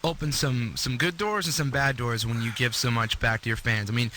open some good doors and some bad doors when you give so much back to your fans. I mean,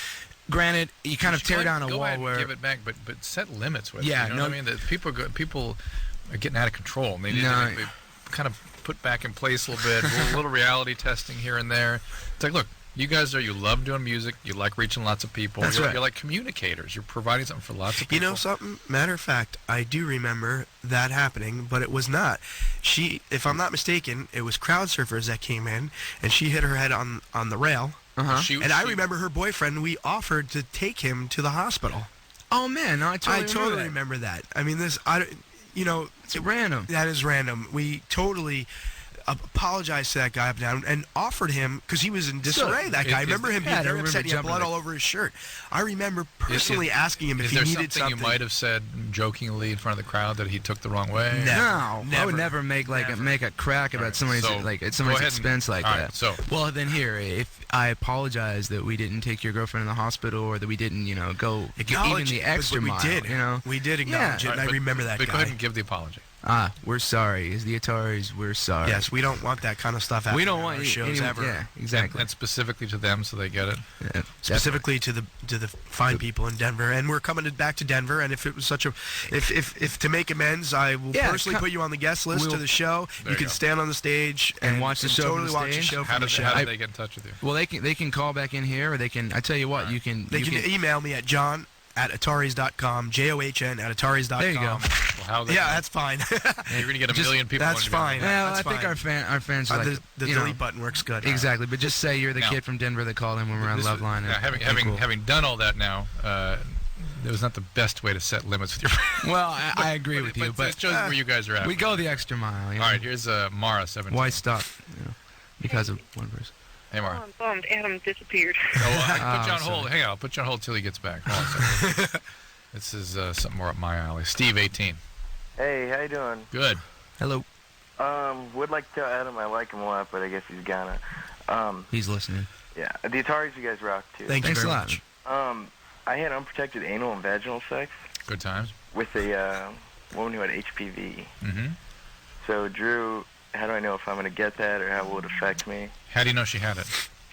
granted, you kind of tear down a wall where give it back, but set limits with it. Yeah, you know what I mean? That people are getting out of control. And they need to be kind of put back in place a little bit, a little reality testing here and there. It's like, look. You guys you love doing music. You like reaching lots of people. That's right. You're like communicators. You're providing something for lots of people. You know something? Matter of fact, I do remember that happening, but it was not. If I'm not mistaken, it was crowd surfers that came in, and she hit her head on the rail. Uh-huh. I remember her boyfriend, we offered to take him to the hospital. Oh, man. No, I totally remember that. I mean, it's random. That is random. We totally apologized to that guy up and down and offered him, because he was in disarray, that guy. I remember him being very upset. He had blood all over his shirt. I remember personally asking him if he needed something. You might have said jokingly in front of the crowd that he took the wrong way? No, I would never make a crack about somebody's at somebody's expense like that. Well, then here, if I apologize that we didn't take your girlfriend in the hospital or that we didn't, go even the extra mile. We did acknowledge it, and I remember that guy. But go ahead and give the apology. We're sorry. As the Ataris, we're sorry. Yes, we don't want that kind of stuff happening. We don't want our shows ever. Yeah, exactly. And specifically to them, so they get it. Yeah, specifically to the fine people in Denver, and we're coming back to Denver. And if it was if to make amends, I will personally put you on the guest list to the show. You can stand on the stage and watch the show. Totally watch the show. How do they get in touch with you? Well, they can call back in here, or they can. I tell you what, you can. They can email me at John@ataris.com, JOHN@ataris.com. There you go. Well, that's fine. You're gonna get a million people. That's fine. Well, I think our fans are like the delete button works good. Exactly, but just say you're the kid from Denver that called in when we were on Loveline. Having done all that now, it was not the best way to set limits with your friends. Well, I agree with you, but it shows where you guys are at. We go the extra mile. All right, here's Mara, 17. Why stop? Because of one person. Hey, Mara. Oh, I'm bummed. Adam disappeared. I can put you on hold. Hang on, I'll put you on hold till he gets back. Hold on a second. This is something more up my alley. Steve, 18. Hey, how you doing? Good. Hello. Would like to tell Adam I like him a lot, but I guess he's gonna. He's listening. Yeah, the Ataris you guys rock too. Thanks very much. I had unprotected anal and vaginal sex. Good times. With a woman who had HPV. Mm-hmm. So, Drew, how do I know if I'm gonna get that or how will it affect me? How do you know she had it?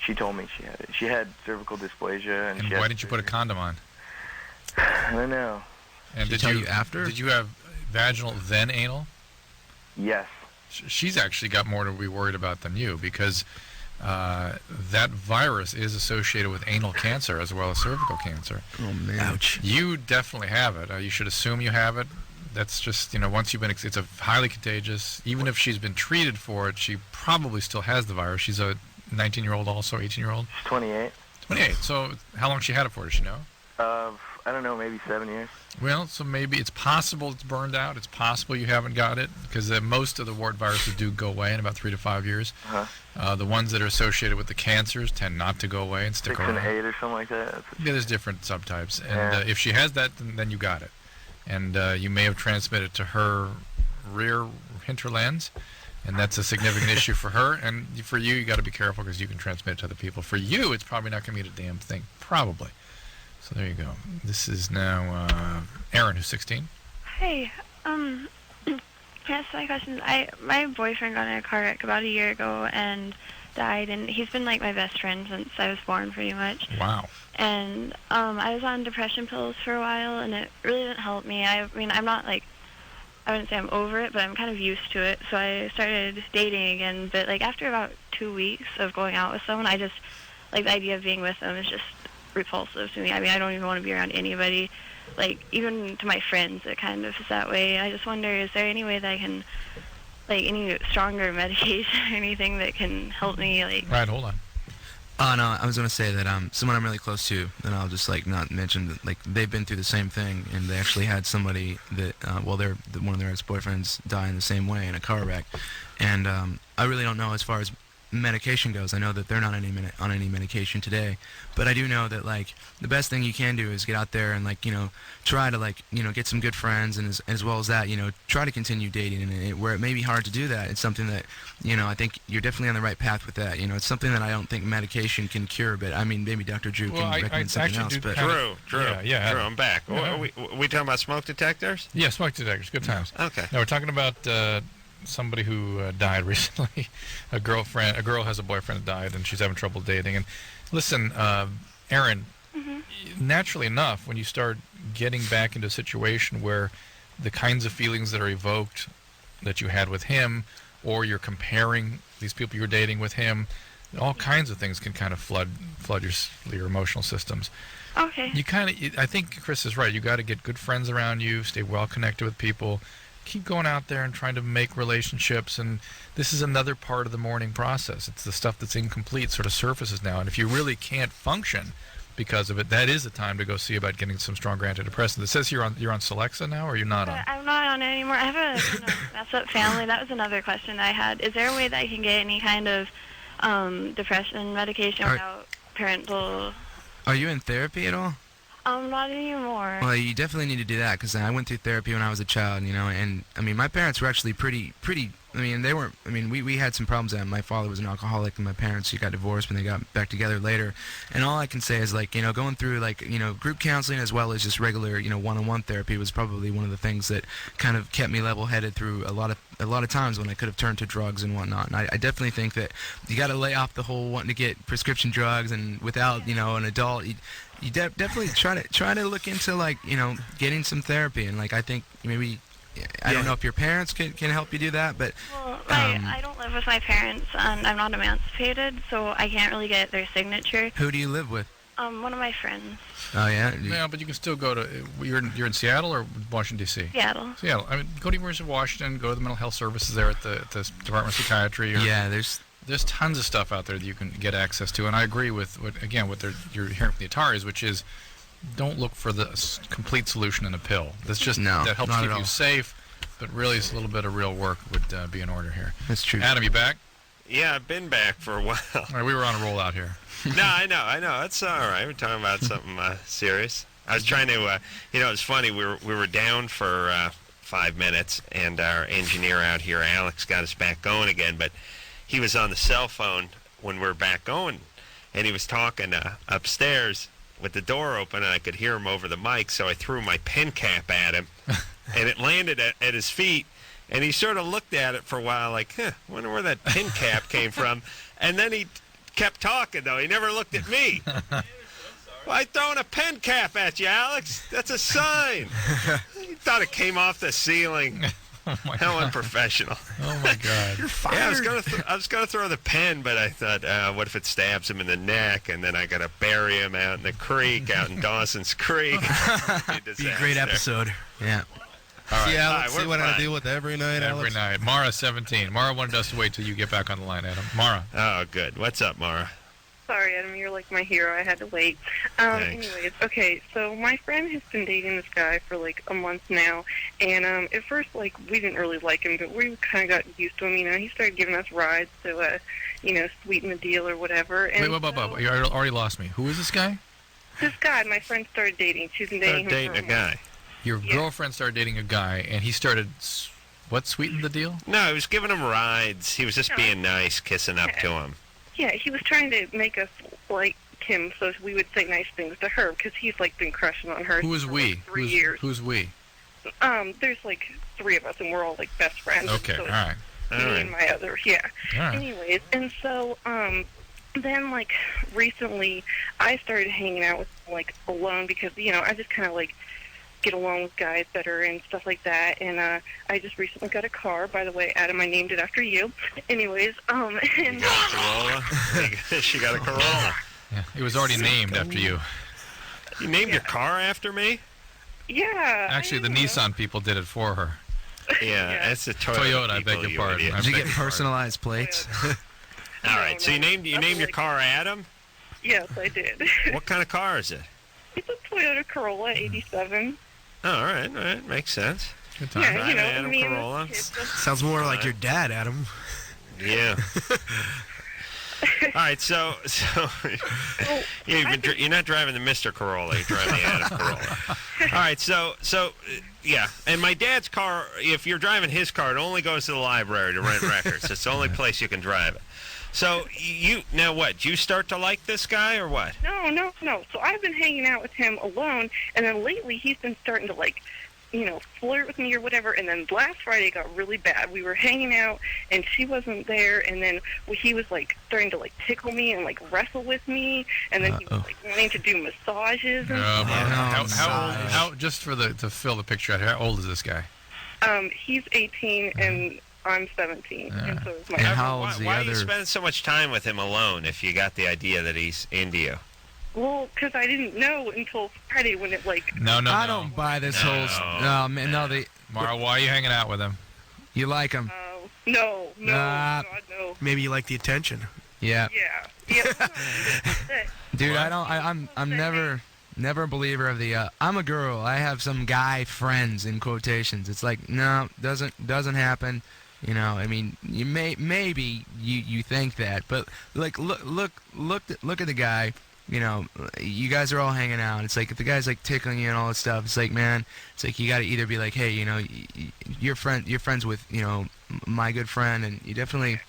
She told me she had it. She had cervical dysplasia, and why didn't you put a condom on? I don't know. And did you after? Did you have vaginal then anal? Yes. She's actually got more to be worried about than you, because that virus is associated with anal cancer as well as cervical cancer. Oh man! Ouch. You definitely have it. You should assume you have it. That's just, once you've been, it's a highly contagious. Even if she's been treated for it, she probably still has the virus. She's a 19-year-old also, 18-year-old? 28. 28. So how long she had it for, does she know? I don't know, maybe 7 years. Well, so maybe it's possible it's burned out. It's possible you haven't got it, because most of the wart viruses do go away in about 3 to 5 years. The ones that are associated with the cancers tend not to go away and stick 6 around. and 8 or something like that. Yeah, there's different subtypes. And if she has that, then you got it. And you may have transmitted to her rear hinterlands, and that's a significant issue for her. And for you, you got to be careful because you can transmit it to other people. For you, it's probably not going to be a damn thing. Probably. So there you go. This is now Aaron, who's 16. Hey, can I ask my question? My boyfriend got in a car wreck about a year ago and died, and he's been like my best friend since I was born, pretty much. Wow. And I was on depression pills for a while, and it really didn't help me. I mean, I'm not like, I wouldn't say I'm over it, but I'm kind of used to it. So I started dating again, but like after about 2 weeks of going out with someone, I just, like, the idea of being with them is just repulsive to me. I mean, I don't even want to be around anybody. Like, even to my friends, it kind of is that way. I just wonder, is there any way that I can, like, any stronger medication or anything that can help me, like... Right, hold on. No, I was going to say that someone I'm really close to, and I'll just, like, not mention that, like, they've been through the same thing, and they actually had somebody that, one of their ex-boyfriends die in the same way in a car wreck. And I really don't know as far as medication goes. I know that they're not on any medication today, but I do know that, like, the best thing you can do is get out there and, like, you know, try to, like, you know, get some good friends, and as well as that, you know, try to continue dating. And where it may be hard to do that, it's something that, you know, I think you're definitely on the right path with that. You know, it's something that I don't think medication can cure, but I mean, maybe Dr. Drew can recommend something else. But Drew, I'm back. Yeah. Are we talking about smoke detectors? Yeah, smoke detectors. Good times. Okay. No, we're talking about somebody who died recently. A girl has a boyfriend that died, and she's having trouble dating. And listen, Aaron, naturally enough, when you start getting back into a situation where the kinds of feelings that are evoked that you had with him, or you're comparing these people you're dating with him, all kinds of things can kind of flood your emotional systems. Okay. I think Chris is right. You got to get good friends around you, stay well connected with people, keep going out there and trying to make relationships. And this is another part of the mourning process. It's the stuff that's incomplete sort of surfaces now. And if you really can't function because of it, that is the time to go see about getting some stronger antidepressants. It says you're on Celexa now, or you're not on? I'm not on it anymore. I have a messed up family. That was another question I had. Is there a way that I can get any kind of depression medication without parental... Are you in therapy at all? Not anymore. Well, you definitely need to do that, because I went through therapy when I was a child, you know, and, I mean, my parents were actually pretty, I mean, they weren't, I mean, we had some problems. My father was an alcoholic, and my parents, got divorced when they got back together later, and all I can say is, like, you know, going through, like, you know, group counseling as well as just regular, you know, one-on-one therapy was probably one of the things that kind of kept me level-headed through a lot of times when I could have turned to drugs and whatnot. And I definitely think that you got to lay off the whole wanting to get prescription drugs, and without, you know, an adult, you definitely try to look into, like, you know, getting some therapy. And, like, I think maybe, I don't know if your parents can help you do that, but well, I don't live with my parents, and I'm not emancipated, so I can't really get their signature. Who do you live with? One of my friends. Oh, yeah? Yeah, but you can still go to... You're in Seattle or Washington, D.C.? Seattle. Seattle. I mean, go to the University of Washington, go to the mental health services there at the Department of Psychiatry. Yeah, there's tons of stuff out there that you can get access to. And I agree with what you're hearing from the Ataris, which is don't look for the complete solution in a pill. That's just that helps keep you safe, but really it's a little bit of real work would be in order here. That's true. Adam, you back? Yeah, I've been back for a while. All right, we were on a roll out here. No, I know. It's all right. We're talking about something serious. I was trying to, you know, it's funny. We were down for 5 minutes, and our engineer out here, Alex, got us back going again. But he was on the cell phone when we were back going, and he was talking upstairs with the door open, and I could hear him over the mic. So I threw my pen cap at him, and it landed at his feet. And he sort of looked at it for a while, like, wonder where that pin cap came from. And then he kept talking, though. He never looked at me. Well, I throwing a pen cap at you, Alex. That's a sign. He thought it came off the ceiling. Oh my How God. unprofessional. Oh, my God. You're fired. Yeah, I was gonna throw the pen, but I thought, what if it stabs him in the neck, and then I got to bury him out in the creek, out in Dawson's Creek. Be a great episode. Yeah. All right. Yeah, All let's right, see we're what I fine. deal with every night. Every Alex. night. Mara, 17. Mara wanted us to wait till you get back on the line, Adam. Mara. Oh, good. What's up, Mara? Sorry, Adam, you're like my hero. I had to wait. Thanks. Anyways, okay, so my friend has been dating this guy for like a month now, and at first, like, we didn't really like him, but we kind of got used to him. You know, he started giving us rides to, sweeten the deal or whatever. And Wait. You already lost me. Who is this guy? this guy, my friend, started dating. She's been dating him for a month. Your girlfriend started dating a guy, and he started, what, sweetened the deal? No, he was giving him rides. He was just being nice, kissing up to him. Yeah, he was trying to make us like him so we would say nice things to her because he's like been crushing on her Who is for we? like 3 years. Who's we? There's like 3 of us and we're all like best friends. Okay, so all right. Me and my other, yeah. All right. Anyways, and so then like recently I started hanging out with him, like alone because I just kind of like get along with guys better and stuff like that. And I just recently got a car. By the way, Adam, I named it after you. Anyways, and You got a Carolla? She got a Carolla. Yeah, it was already named after you. You named your car after me? Yeah. Actually, the Nissan people did it for her. Yeah, that's a Toyota. I beg your pardon. idiot. Did you get personalized plates? All right, so you named your car Adam? Yes, I did. What kind of car is it? It's a Toyota Corolla 87. Oh, all right, makes sense. Good time. Yeah, Adam Carolla. Sounds more like your dad, Adam. Yeah. All right, so you're not driving the Mr. Corolla, you're driving the Adam Corolla. All right, so yeah, and my dad's car, if you're driving his car, it only goes to the library to rent records. It's the only place you can drive it. So now what? Do you start to like this guy or what? No. So I've been hanging out with him alone, and then lately he's been starting to like, flirt with me or whatever. And then last Friday it got really bad. We were hanging out, and she wasn't there. And then he was like starting to like tickle me and like wrestle with me. And then he was like wanting to do massages. And How old? Just to fill the picture out here, how old is this guy? He's 18 and I'm 17. And so is my Why do you spend so much time with him alone if you got the idea that he's into you? Well, because I didn't know until Friday when it like... No. I don't buy this whole... No, man, no. Mara, why are you hanging out with him? You like him? No. God, no. Maybe you like the attention. Yeah. Yeah. Dude, I'm never a believer of the I'm a girl, I have some guy friends in quotations. It's like, no, doesn't happen. I mean, you maybe you think that, but like look at the guy. You guys are all hanging out. It's like if the guy's like tickling you and all that stuff, it's like, man, it's like you got to either be like, hey, you're friends with my good friend, and you definitely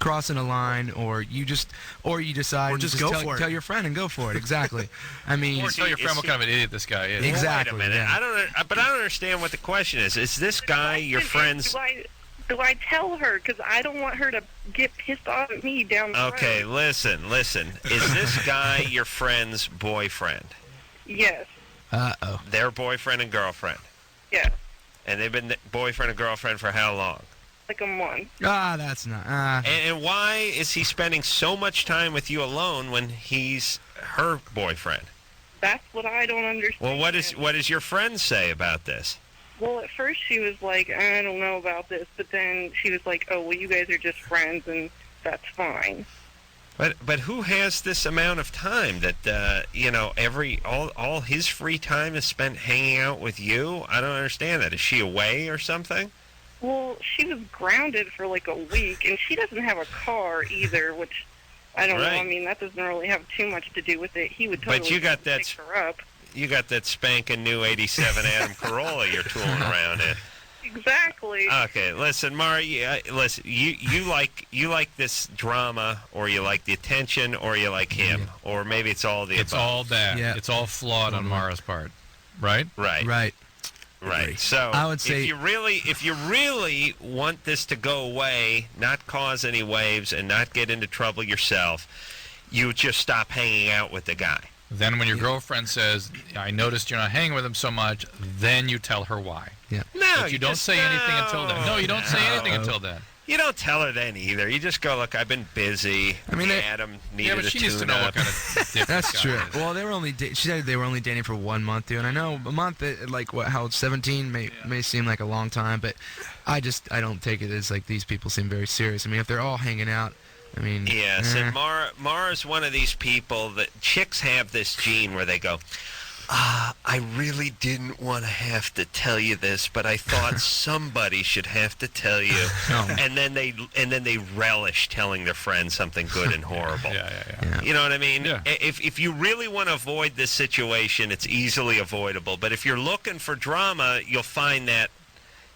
crossing a line, or you decide or just go for it. Tell your friend and go for it. Exactly. I mean, or tell your friend what kind of an idiot this guy is. Exactly. Wait a minute. Yeah. I don't understand what the question is. Is this guy your friend's? Do I tell her? Because I don't want her to get pissed off at me down the road. Okay, listen. Is this guy your friend's boyfriend? Yes. Uh-oh. Their boyfriend and girlfriend? Yes. And they've been boyfriend and girlfriend for how long? Like a month. That's not... And why is he spending so much time with you alone when he's her boyfriend? That's what I don't understand. Well, what does your friend say about this? Well, at first she was like, I don't know about this, but then she was like, oh, well, you guys are just friends, and that's fine. But who has this amount of time that all his free time is spent hanging out with you? I don't understand that. Is she away or something? Well, she was grounded for like a week, and she doesn't have a car either, which I don't know. I mean, that doesn't really have too much to do with it. He would totally pick her up. You got that spanking new 87 Adam Carolla you're tooling around in. Exactly. Okay, listen, Mara. Listen, you like this drama, or you like the attention, or you like him, or maybe it's all the above. It's all bad. Yeah. It's all flawed on Mara's part, right? Right. So I would say if you really want this to go away, not cause any waves, and not get into trouble yourself, you just stop hanging out with the guy. Then when your girlfriend says, I noticed you're not hanging with him so much, then you tell her why. Yeah. No, but you don't say anything until then. No, you don't say anything until then. You don't tell her then either. You just go, look, I've been busy. I mean, Adam needed but a she needs to know tune-up. what kind of dip That's this true. guy is. Well, they were only she said they were only dating for 1 month, dude. And I know a month, like how 17 may seem like a long time, but I don't take it as like these people seem very serious. I mean, if they're all hanging out, I mean. Yes, and Mara's one of these people that chicks have this gene where they go, I really didn't want to have to tell you this, but I thought somebody should have to tell you. And then they relish telling their friends something good and horrible. Yeah. You know what I mean? Yeah. If you really want to avoid this situation, it's easily avoidable. But if you're looking for drama, you'll find that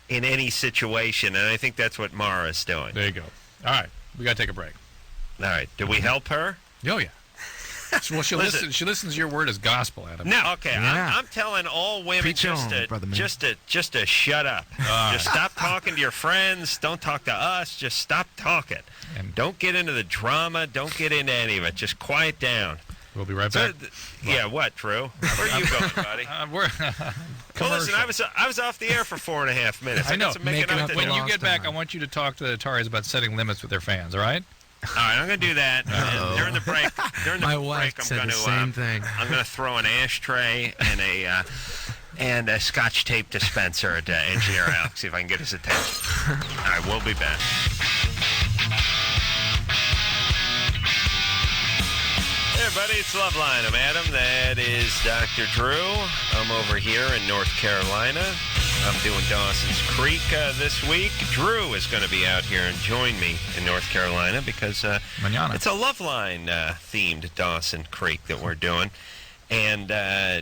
in any situation, and I think that's what Mara's doing. There you go. All right, we got to take a break. All right, did we help her? Oh, yeah. Well, she listens to your word as gospel, Adam. No, okay. Yeah. I'm telling all women Preach just on, brother man. to shut up. Just stop talking to your friends. Don't talk to us. Just stop talking. And don't get into the drama. Don't get into any of it. Just quiet down. We'll be right back. Yeah, what, Drew? Where are you going, buddy? Well, listen, I was off the air for 4.5 minutes. I know. got some making up to do. When you get back, I want you to talk to the Ataris about setting limits with their fans, all right? All right, I'm going to do that. And during the break, My wife I'm said going the same thing. I'm going to throw an ashtray and a Scotch tape dispenser at Engineer Alex, see if I can get his attention. All right, we'll be back. Hey, everybody, it's Loveline. I'm Adam. That is Dr. Drew. I'm over here in North Carolina. I'm doing Dawson's Creek this week. Drew is going to be out here and join me in North Carolina because it's a Loveline themed Dawson Creek that we're doing. And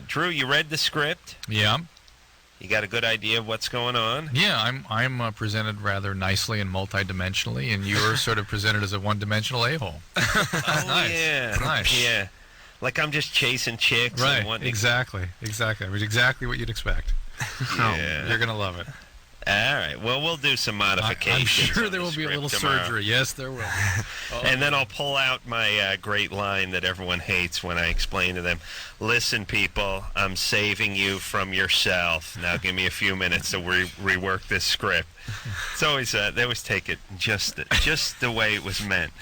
Drew, you read the script? Yeah. You got a good idea of what's going on? Yeah, I'm presented rather nicely and multidimensionally, and you're sort of presented as a one-dimensional a-hole. Oh, Nice. yeah. Nice. Yeah. Like I'm just chasing chicks. Right, And wanting exactly. It was exactly what you'd expect. Yeah. You're going to love it. All right. Well, we'll do some modifications. I'm sure on there the will be a script little tomorrow. surgery. Yes, there will. And then I'll pull out my great line that everyone hates when I explain to them, listen, people, I'm saving you from yourself. Now give me a few minutes to rework this script. It's always, they always take it just the way it was meant.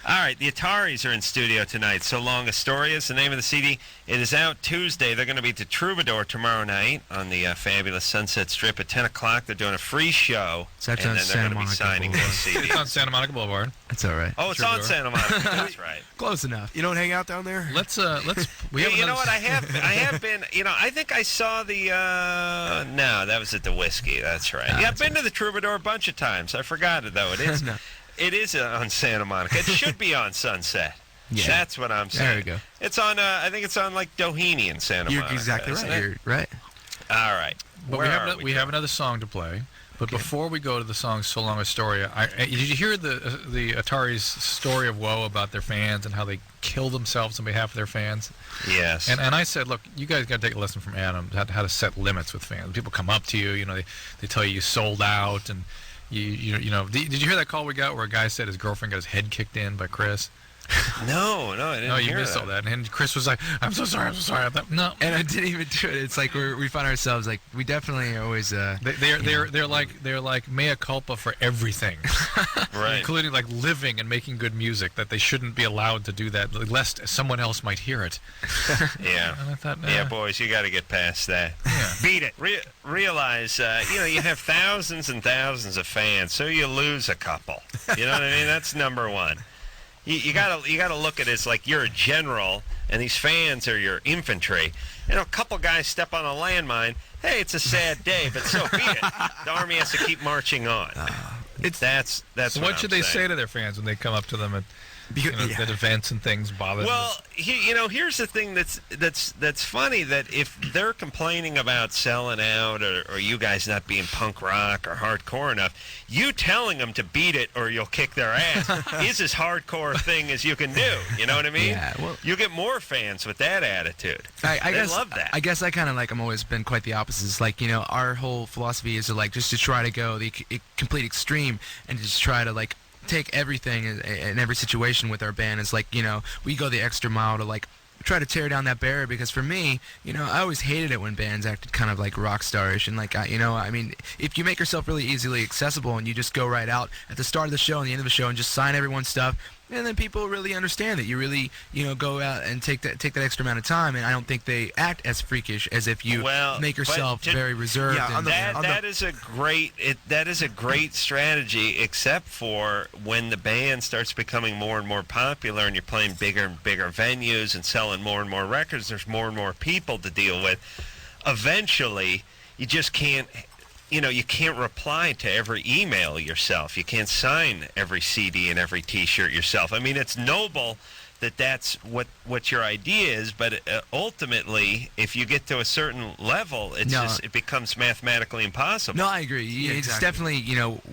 All right, the Ataris are in studio tonight. So Long a Story is the name of the CD. It is out Tuesday. They're going to be at the Troubadour tomorrow night on the fabulous Sunset Strip at 10 o'clock. They're doing a free show. So that's and on then Santa they're going to be signing Monica those CDs. It's on Santa Monica Boulevard. That's all right. Oh, it's on Santa Monica. That's right. Close enough. You don't hang out down there? Let's You know what? I have been. You know, I think I saw the. No, that was at the Whiskey. That's right. Yeah, I've been to the Troubadour a bunch of times. I forgot it though. It is. No. It is on Santa Monica. It should be on Sunset. Yeah. That's what I'm saying. There we go. It's on. I think it's on like Doheny in Santa You're Monica. exactly isn't right. it? You're right. All right. But Where we have another song to play. But before we go to the song "So Long a Story," did you hear the Ataris' story of woe about their fans and how they kill themselves on behalf of their fans? Yes. And I said, look, you guys got to take a lesson from Adam how to set limits with fans. People come up to you, you know, they tell you sold out, and you know. Did you hear that call we got where a guy said his girlfriend got his head kicked in by Chris? No, I didn't No, you hear missed that. all that. And Chris was like, I'm so sorry. I thought, no. And I didn't even do it. It's like we find ourselves like we definitely always. They're like mea culpa for everything, Right. including like living and making good music. That they shouldn't be allowed to do that, lest someone else might hear it. Yeah. And I thought, Yeah, boys, you got to get past that. Yeah. Beat it. Realize, you have thousands and thousands of fans, so you lose a couple. You know what I mean? That's number one. You gotta look at it as like you're a general, and these fans are your infantry. You know, a couple guys step on a landmine. Hey, it's a sad day, but so be it. The army has to keep marching on. That's So what should they say to their fans when they come up to them at at events and things bother them? Well, here's the thing that's funny, that if they're complaining about selling out or you guys not being punk rock or hardcore enough, you telling them to beat it or you'll kick their ass is as hardcore a thing as you can do. You know what I mean? Yeah, well, you get more fans with that attitude. I They guess, love that. I guess I kind of like. I'm always been quite the opposite. It's like, you know, our whole philosophy is to like just to try to go the complete extreme and just try to like take everything in every situation with our band. It's like, you know, we go the extra mile to like try to tear down that barrier, because for me, I always hated it when bands acted kind of like rock starish, and like, I mean, if you make yourself really easily accessible and you just go right out at the start of the show and the end of the show and just sign everyone's stuff, and then people really understand that you really, go out and take that extra amount of time, and I don't think they act as freakish as if you make yourself very reserved. Yeah, that is a great strategy, except for when the band starts becoming more and more popular, and you're playing bigger and bigger venues and selling more and more records. There's more and more people to deal with. Eventually, you just can't. You can't reply to every email yourself. You can't sign every CD and every T-shirt yourself. I mean, it's noble that that's what your idea is, but ultimately, if you get to a certain level, it becomes mathematically impossible. No, I agree. Yeah, it's definitely,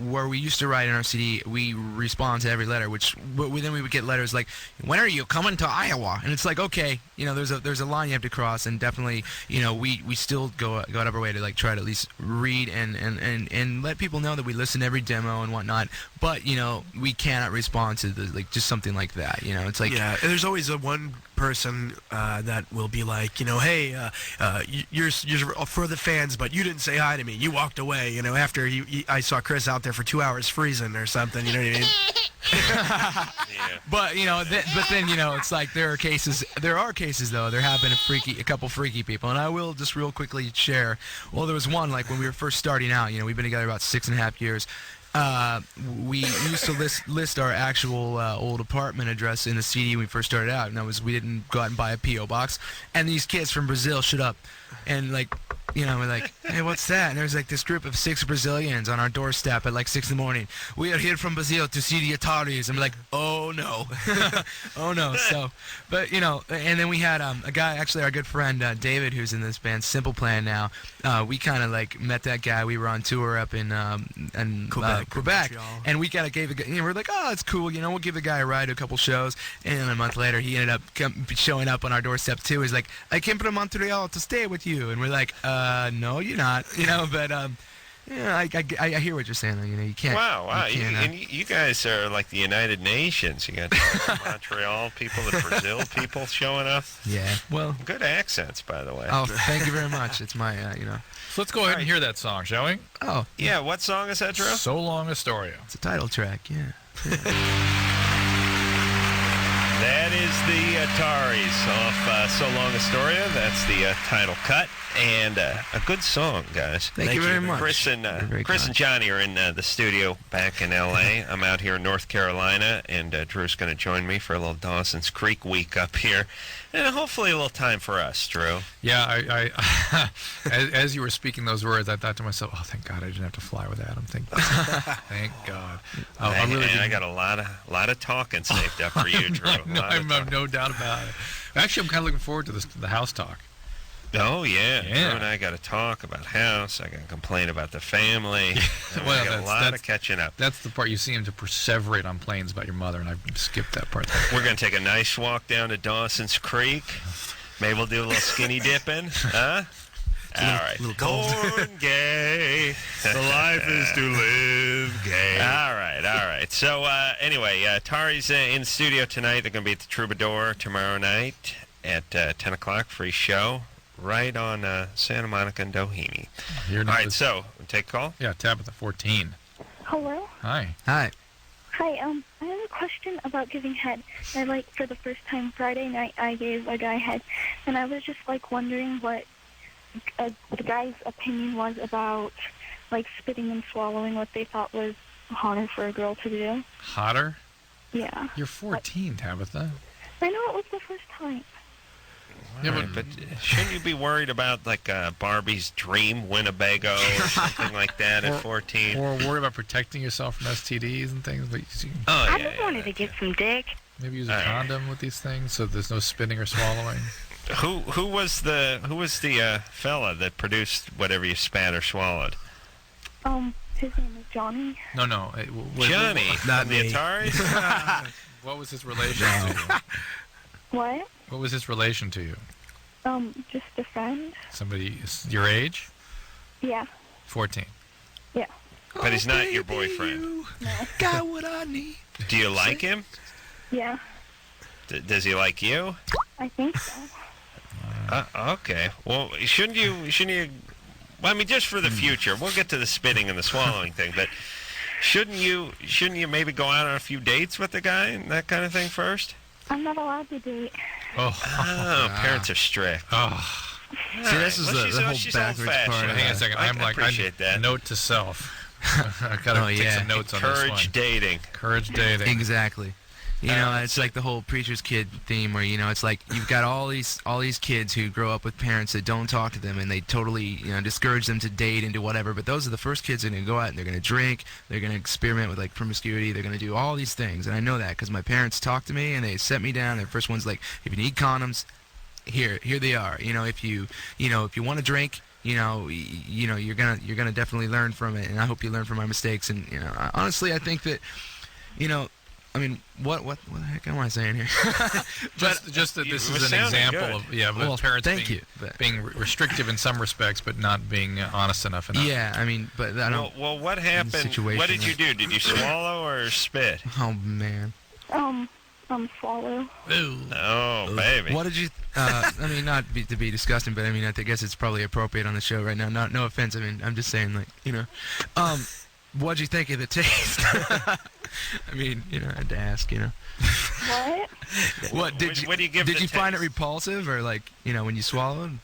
where we used to write in our CD, we respond to every letter, then we would get letters like, when are you coming to Iowa? And it's like, okay, there's a line you have to cross, and definitely, we still go out of our way to like try to at least read and let people know that we listen to every demo and whatnot, but, we cannot respond to just something like that, it's like... Yeah. There's always one person that will be like, hey, you're for the fans, but you didn't say hi to me. You walked away, after I saw Chris out there for 2 hours freezing or something. You know what I mean? Yeah. But then it's like there are cases though. There have been a couple freaky people, and I will just real quickly share. Well, there was one like when we were first starting out. We've been together about 6.5 years. We used to list our actual old apartment address in the CD when we first started out, and that was we didn't go out and buy a P.O. box. And these kids from Brazil showed up, and like, we're like, hey, what's that? And there's like this group of 6 Brazilians on our doorstep at like 6 in the morning. We are here from Brazil to see the Ataris. I'm like, oh no, oh no. So, but and then we had a guy, actually our good friend David, who's in this band Simple Plan now. We kind of like met that guy. We were on tour up in Quebec, and we kind of gave we're like, oh, it's cool, we'll give the guy a ride to a couple shows. And then a month later, he ended up showing up on our doorstep too. He's like, I came from Montreal to stay with you, and we're like, no, you're not, but I hear what you're saying. You can't. Wow. You guys are like the United Nations. You got Montreal people, the Brazil people showing up. Yeah. Well, good accents, by the way. Oh, thank you very much. It's my, So let's go ahead and hear that song, shall we? Oh. Yeah. What song is that, Drew? So Long Astoria. It's a title track. Yeah. That is the Ataris off So Long Astoria. That's the title cut. And a good song, guys. Thank you very much. Chris and Johnny are in the studio back in L.A. I'm out here in North Carolina, and Drew's going to join me for a little Dawson's Creek week up here. And hopefully a little time for us, Drew. Yeah, I as you were speaking those words, I thought to myself, oh, thank God I didn't have to fly with Adam. Thank God. I got a lot of talking saved up for you, Drew. I have no doubt about it. Actually, I'm kind of looking forward to the house talk. Oh, yeah. Drew and I got to talk about house. I got to complain about the family. Well, we got a lot of catching up. That's the part you seem to perseverate on planes about your mother, and I skipped that part. We're going to take a nice walk down to Dawson's Creek. Maybe we'll do a little skinny dipping. Huh? All right. Born gay. The life is to live gay. All right. So, anyway, Tari's in the studio tonight. They're going to be at the Troubadour tomorrow night at 10 o'clock. Free show. Right on Santa Monica and Doheny. All right, so take a call. Yeah, Tabitha 14. Hello. Hi. Hi. Hi. I have a question about giving head. For the first time Friday night, I gave a guy head, and I was just wondering what the guy's opinion was about spitting and swallowing. What they thought was hotter for a girl to do. Hotter? Yeah. You're 14, Tabitha. I know, it was the first time. Yeah, but shouldn't you be worried about Barbie's dream Winnebago or something like that at 14? Or worry about protecting yourself from STDs and things? I just wanted to get some dick. Maybe use a condom with these things so there's no spitting or swallowing. Who was the fella that produced whatever you spat or swallowed? His name is Johnny. No. Johnny, not the Ataris. What was his relation to you? What? What was his relation to you? Just a friend. Somebody your age? Yeah. 14. Yeah. But he's not your boyfriend. No. Got what I need. Do you like him? Yeah. Does he like you? I think so. Okay. Well, shouldn't you? Well, I mean, just for the future, we'll get to the spitting and the swallowing thing, but shouldn't you maybe go out on a few dates with the guy and that kind of thing first? I'm not allowed to date. Parents are strict. See, this is the whole backwards part. Hang on a second. I appreciate that. Note to self. I gotta take some notes on this one. Encourage dating. Encourage dating. Exactly. You know, it's like the whole preacher's kid theme where, you know, it's like you've got all these kids who grow up with parents that don't talk to them and they totally, you know, discourage them to date and do whatever. But those are the first kids that are going to go out and they're going to drink. They're going to experiment with, like, promiscuity. They're going to do all these things. And I know that because my parents talk to me and they set me down. And the first one's like, if you need condoms, here they are. You know, if you want to drink, you're gonna definitely learn from it. And I hope you learn from my mistakes. And, you know, honestly, I think that, you know, I mean, what the heck am I saying here? just that this is an example of parents being restrictive in some respects, but not being honest enough. Yeah, I mean, but I don't. Well, what happened? What did you do? Did you swallow or spit? Oh man. Swallow. Oh, baby. What did you? I mean, not to be disgusting, but I mean, I guess it's probably appropriate on the show right now. No offense. I mean, I'm just saying, like, you know, what'd you think of the taste? I mean, you know, I had to ask, you know. What? What did you find it repulsive, or, like, you know, when you swallowed?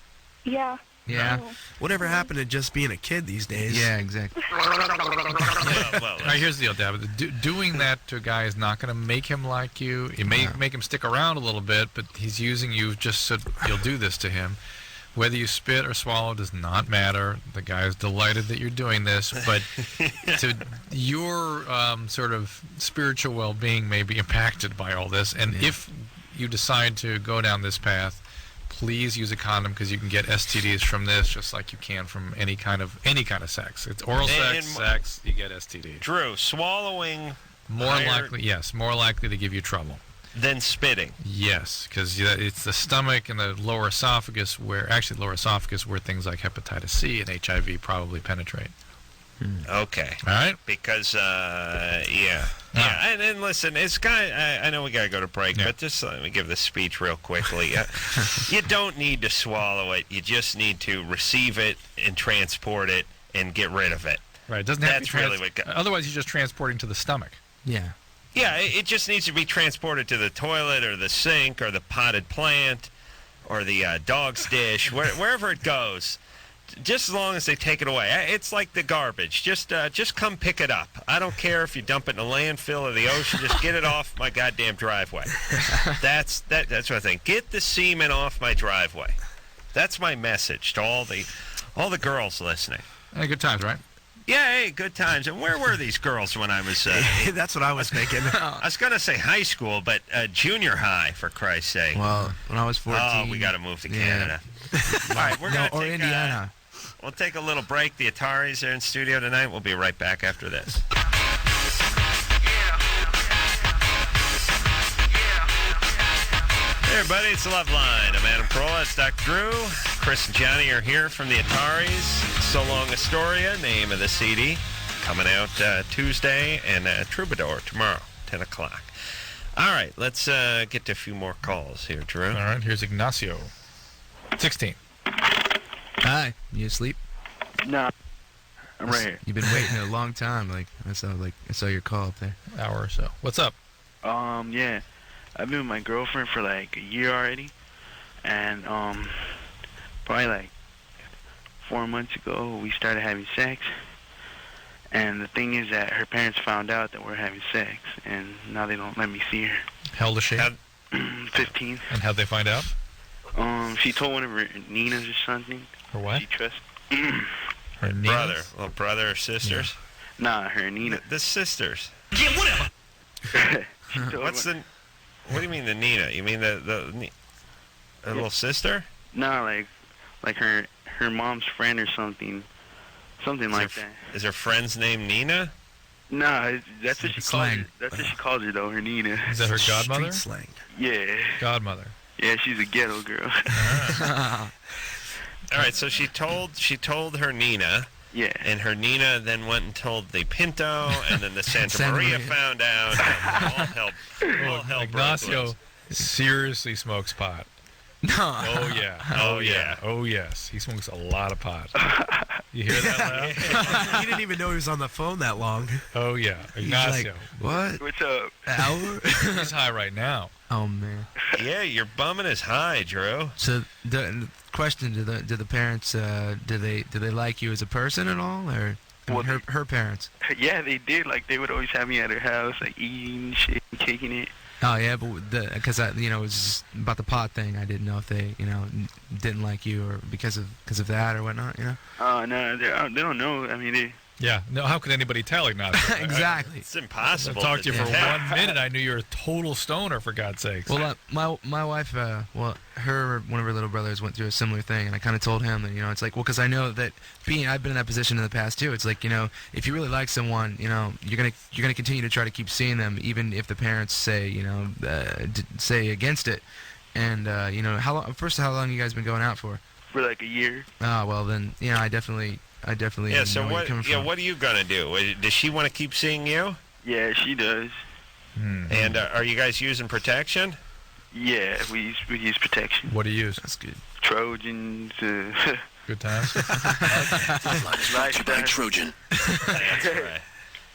Yeah. Yeah. Whatever happened to just being a kid these days? Yeah, exactly. All right, here's the deal, Dab. Doing that to a guy is not going to make him like you. It may make him stick around a little bit, but he's using you just so you'll do this to him. Whether you spit or swallow does not matter. The guy is delighted that you're doing this, but to your sort of spiritual well-being may be impacted by all this. And if you decide to go down this path, please use a condom because you can get STDs from this just like you can from any kind of sex. It's oral sex, you get STDs. Drew, swallowing more likely to give you trouble. Than spitting. Yes, because it's the stomach and the lower esophagus where things like hepatitis C and HIV probably penetrate. Okay. All right. Because, and listen, I know we got to go to break, but just let me give the speech real quickly. You don't need to swallow it. You just need to receive it and transport it and get rid of it. Right. It doesn't have to really otherwise, you're just transporting to the stomach. Yeah. Yeah, it just needs to be transported to the toilet or the sink or the potted plant or the dog's dish, wherever it goes. Just as long as they take it away. It's like the garbage. Just come pick it up. I don't care if you dump it in a landfill or the ocean. Just get it off my goddamn driveway. That's what I think. Get the semen off my driveway. That's my message to all the girls listening. Hey, good times, right? Yeah, hey, good times. And where were these girls when I was... That's what I was thinking. I was going to say high school, but junior high, for Christ's sake. Well, when I was 14... Oh, we got to move to Canada. All right, we're going to take... Indiana. We'll take a little break. The Ataris are in studio tonight. We'll be right back after this. Hey, everybody, it's the Loveline. I'm Adam Carolla. It's Dr. Drew. Chris and Johnny are here from the Ataris. So Long Astoria, name of the CD. Coming out Tuesday, and Troubadour tomorrow, 10 o'clock. All right, let's get to a few more calls here, Drew. All right, here's Ignacio. 16. Hi. You asleep? No. I'm right here. You've been waiting a long time. Like I saw your call up there. Hour or so. What's up? Yeah. I've been with my girlfriend for like a year already, and probably like 4 months ago we started having sex. And the thing is that her parents found out that we're having sex, and now they don't let me see her. How old is she? 15. And how'd they find out? She told one of her Ninas or something. Her what? She trusts. Her Ninas? Brother. Well, brother or sisters? Yeah. Nah, her Nina. The sisters. Yeah, whatever. What do you mean the Nina? You mean the little sister? No, like her mom's friend or something. Something like that. Is her friend's name Nina? No, that's what she calls her. That's what she calls her, though, her Nina. Is that her godmother? Street slang. Yeah. Godmother. Yeah, she's a ghetto girl. All right, so she told her Nina. Yeah. And her Nina then went and told the Pinto, and then the Santa Maria found out, and all hell broke Ignacio loose. seriously smokes pot. No. Oh yeah. Oh yeah. Oh yes. He smokes a lot of pot. You hear that laugh? He didn't even know he was on the phone that long. Oh yeah. He's Ignacio. like, what? What's up? Hour? He's high right now. Oh man. Yeah, you're bumming us high, Drew. So the question: Do the parents do they like you as a person at all, or I mean, her parents? Yeah, they did. Like, they would always have me at their house, like, eating shit and kicking it. Oh yeah, but because it was just about the pot thing. I didn't know if they didn't like you or because of that or whatnot. Oh no, they don't know. I mean, they. Yeah. No. How could anybody tell Ignacio? Exactly. It's impossible. I talked to you for detect. 1 minute. I knew you were a total stoner, for God's sakes. Well, my wife, one of her little brothers went through a similar thing, and I kind of told him that it's like, well, because I know that I've been in that position in the past too. It's like if you really like someone, you're gonna continue to try to keep seeing them, even if the parents say say against it. And how long you guys been going out for? For like a year. Oh well, then I definitely. Yeah. So know where what? you're coming from. What are you gonna do? Does she want to keep seeing you? Yeah, she does. And are you guys using protection? Yeah, we use protection. What do you use? That's good. Trojans. Good times. Sponsored by Trojan. That's right.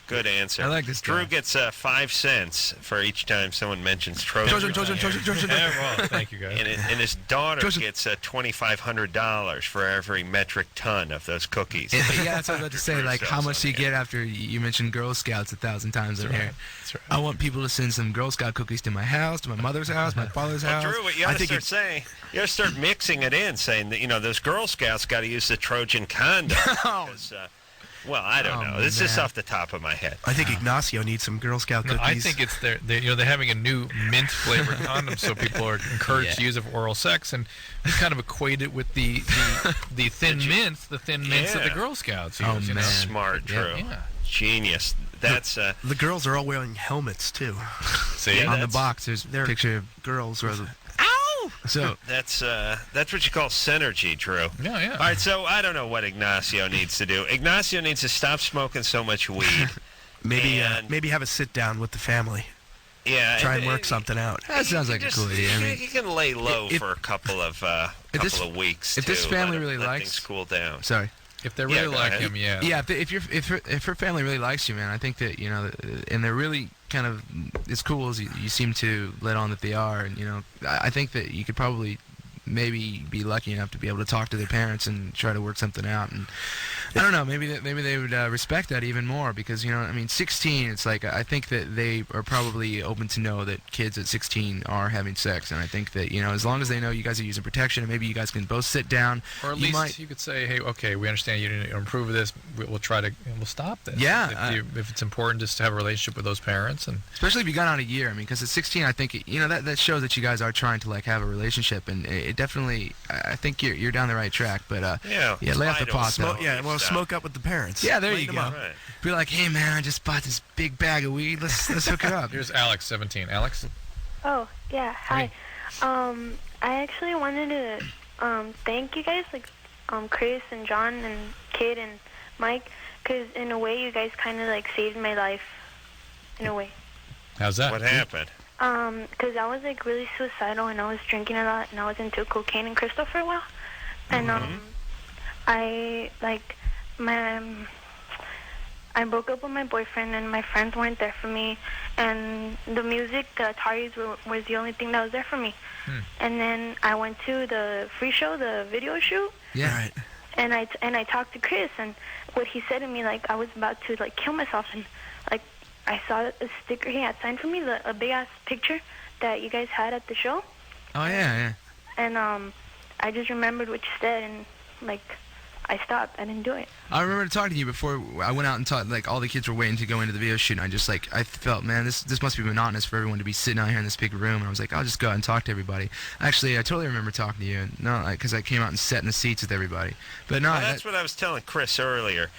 Good answer. I like this guy. Drew gets 5 cents for each time someone mentions Trojan. Trojan. Yeah, well, thank you guys. And his daughter gets $2,500 for every metric ton of those cookies. Yeah, that's what I was about to say. Like, how much do you get after you mentioned Girl Scouts 1,000 times in here? That's right. I want people to send some Girl Scout cookies to my house, to my mother's house, my father's house. Drew, what you got to start saying, you got to start mixing it in, saying that those Girl Scouts got to use the Trojan condom. Because, well, I don't know. This is off the top of my head. I think Ignacio needs some Girl Scout cookies. I think it's they're having a new mint flavored condom, so people are encouraged to use it for oral sex, and we kind of equate it with the thin mints, of the Girl Scouts use. Man. Smart, Drew. Yeah. Genius. That's the girls are all wearing helmets too. See, on the box, there's a picture of girls. So that's what you call synergy, Drew. Yeah. All right, so I don't know what Ignacio needs to do. Ignacio needs to stop smoking so much weed. maybe have a sit down with the family. Yeah, try and work something out. That sounds like a cool idea. I mean, you can lay low for a couple of weeks. If this family really let likes, things cool down. Sorry. If they really like him, yeah. Yeah, if her family really likes you, man, I think that and they're really kind of as cool as you seem to let on that they are, and I think that you could probably maybe be lucky enough to be able to talk to their parents and try to work something out. And I don't know, maybe they would respect that even more because 16. It's like I think that they are probably open to know that kids at 16 are having sex, and I think that as long as they know you guys are using protection, and maybe you guys can both sit down, or at least you could say, hey, okay, we understand you didn't improve this. We'll try to we'll stop this. Yeah, if it's important just to have a relationship with those parents, and especially if you got on a year. I mean, because at 16, I think that shows that you guys are trying to have a relationship, and it definitely, I think you're down the right track. But lay off the pot. Smoke up with the parents. Yeah, there you go. Right. Be like, hey man, I just bought this big bag of weed. Let's hook it up. Here's Alex, 17. Alex. Oh yeah, hi. I actually wanted to thank you guys, Chris and John and Kid and Mike, because in a way you guys kind of saved my life. In a way. How's that? What happened? Because I was really suicidal and I was drinking a lot and I was into cocaine and crystal for a while, and I broke up with my boyfriend and my friends weren't there for me, and the music, the Ataris was the only thing that was there for me. And then I went to the free show, the video shoot. Yeah. Right. And I talked to Chris, and what he said to me, I was about to kill myself, and I saw a sticker he had signed for me, a big ass picture that you guys had at the show. Oh yeah. And I just remembered what you said, and I stopped. I didn't do it. I remember talking to you before I went out and talked. All the kids were waiting to go into the video shoot, and I just I felt, man, this must be monotonous for everyone to be sitting out here in this big room. And I was like, I'll just go out and talk to everybody. Actually, I totally remember talking to you. No, because I came out and sat in the seats with everybody. But no, that's what I was telling Chris earlier.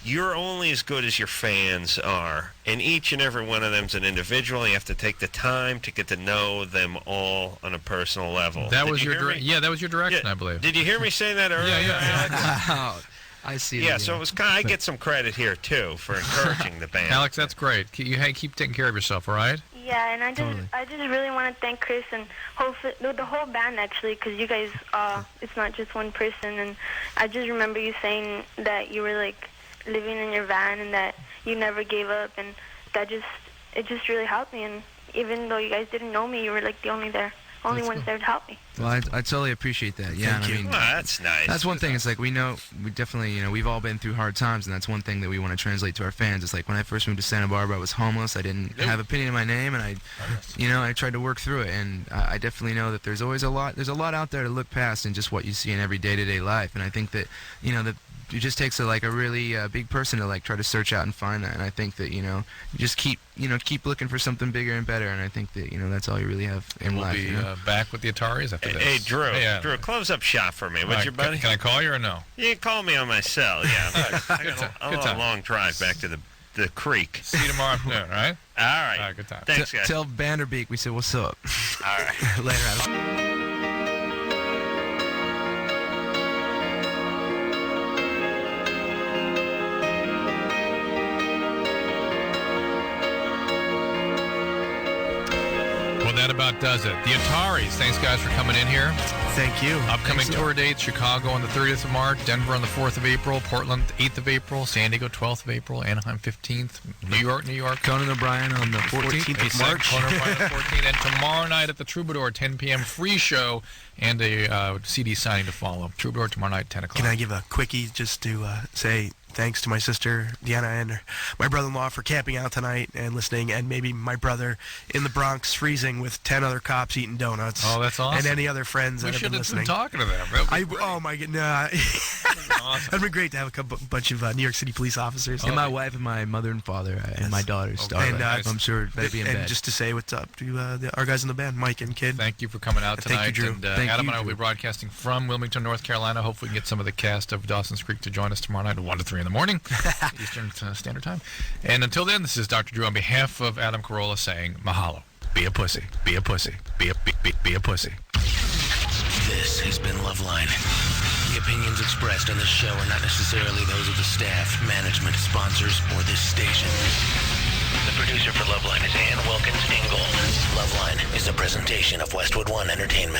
You're only as good as your fans are, and each and every one of them's an individual. You have to take the time to get to know them all on a personal level. That was your that was your direction, I believe. Did you hear me saying that earlier? Yeah. I see. Yeah, so it was I get some credit here too for encouraging the band. Alex, that's great. You keep taking care of yourself, all right? Yeah, and I just really want to thank Chris and the whole band actually, because you guys, it's not just one person. And I just remember you saying that you were like living in your van and that you never gave up, and it just really helped me. And even though you guys didn't know me, you were like the only ones there to help me. Well, I totally appreciate that. Yeah, Thank you. I mean, Oh, that's nice. That's one thing. It's like we definitely, we've all been through hard times, and that's one thing that we want to translate to our fans. It's like when I first moved to Santa Barbara, I was homeless. I didn't have a penny in my name, and I tried to work through it. And I definitely know that there's always a lot out there to look past in just what you see in every day-to-day life. And I think that, that it just takes a really big person to like try to search out and find that. And I think that you just keep looking for something bigger and better. And I think that that's all you really have in life. We'll be back with the Ataris after this. Hey, Drew. Drew, close up shop for me, would you, buddy? Can I call you or no? You can call me on my cell. Yeah, I got a long drive back to the creek. See you tomorrow afternoon, all right? All right. All right, good time. Thanks, guys. Tell Vanderbeek we said what's up. All right. Later, Adam. Well, that about does it. The Ataris, thanks guys for coming in here. Thank you. Upcoming tour dates: Chicago on the 30th of March, Denver on the 4th of April, Portland 8th of April, San Diego 12th of April, Anaheim 15th, New York. Conan O'Brien on the 14th of March. Conan O'Brien on the 14th, and tomorrow night at the Troubadour, 10 p.m. free show and a CD signing to follow. Troubadour tomorrow night, 10 o'clock. Can I give a quickie just to say thanks to my sister Deanna and my brother-in-law for camping out tonight and listening, and maybe my brother in the Bronx freezing with 10 other cops eating donuts. Oh, that's awesome. And any other friends that have been listening. We should have been talking to them. Oh my god, Awesome. It'd been great to have a bunch of New York City police officers. And my wife and my mother and father and my daughter, Starlight. And I'm sure better be in bed. And just to say what's up to our guys in the band, Mike and Kid. Thank you for coming out tonight. Thank you, Drew. And Adam and I will be broadcasting from Wilmington, North Carolina. Hopefully we can get some of the cast of Dawson's Creek to join us tomorrow night at 1 to 3 in the morning, Eastern Standard Time. And until then, this is Dr. Drew on behalf of Adam Carolla saying, mahalo. Be a pussy. Be a pussy. Be a pussy. This has been Loveline. The opinions expressed on this show are not necessarily those of the staff, management, sponsors, or this station. The producer for Loveline is Ann Wilkins Ingold. Loveline is a presentation of Westwood One Entertainment.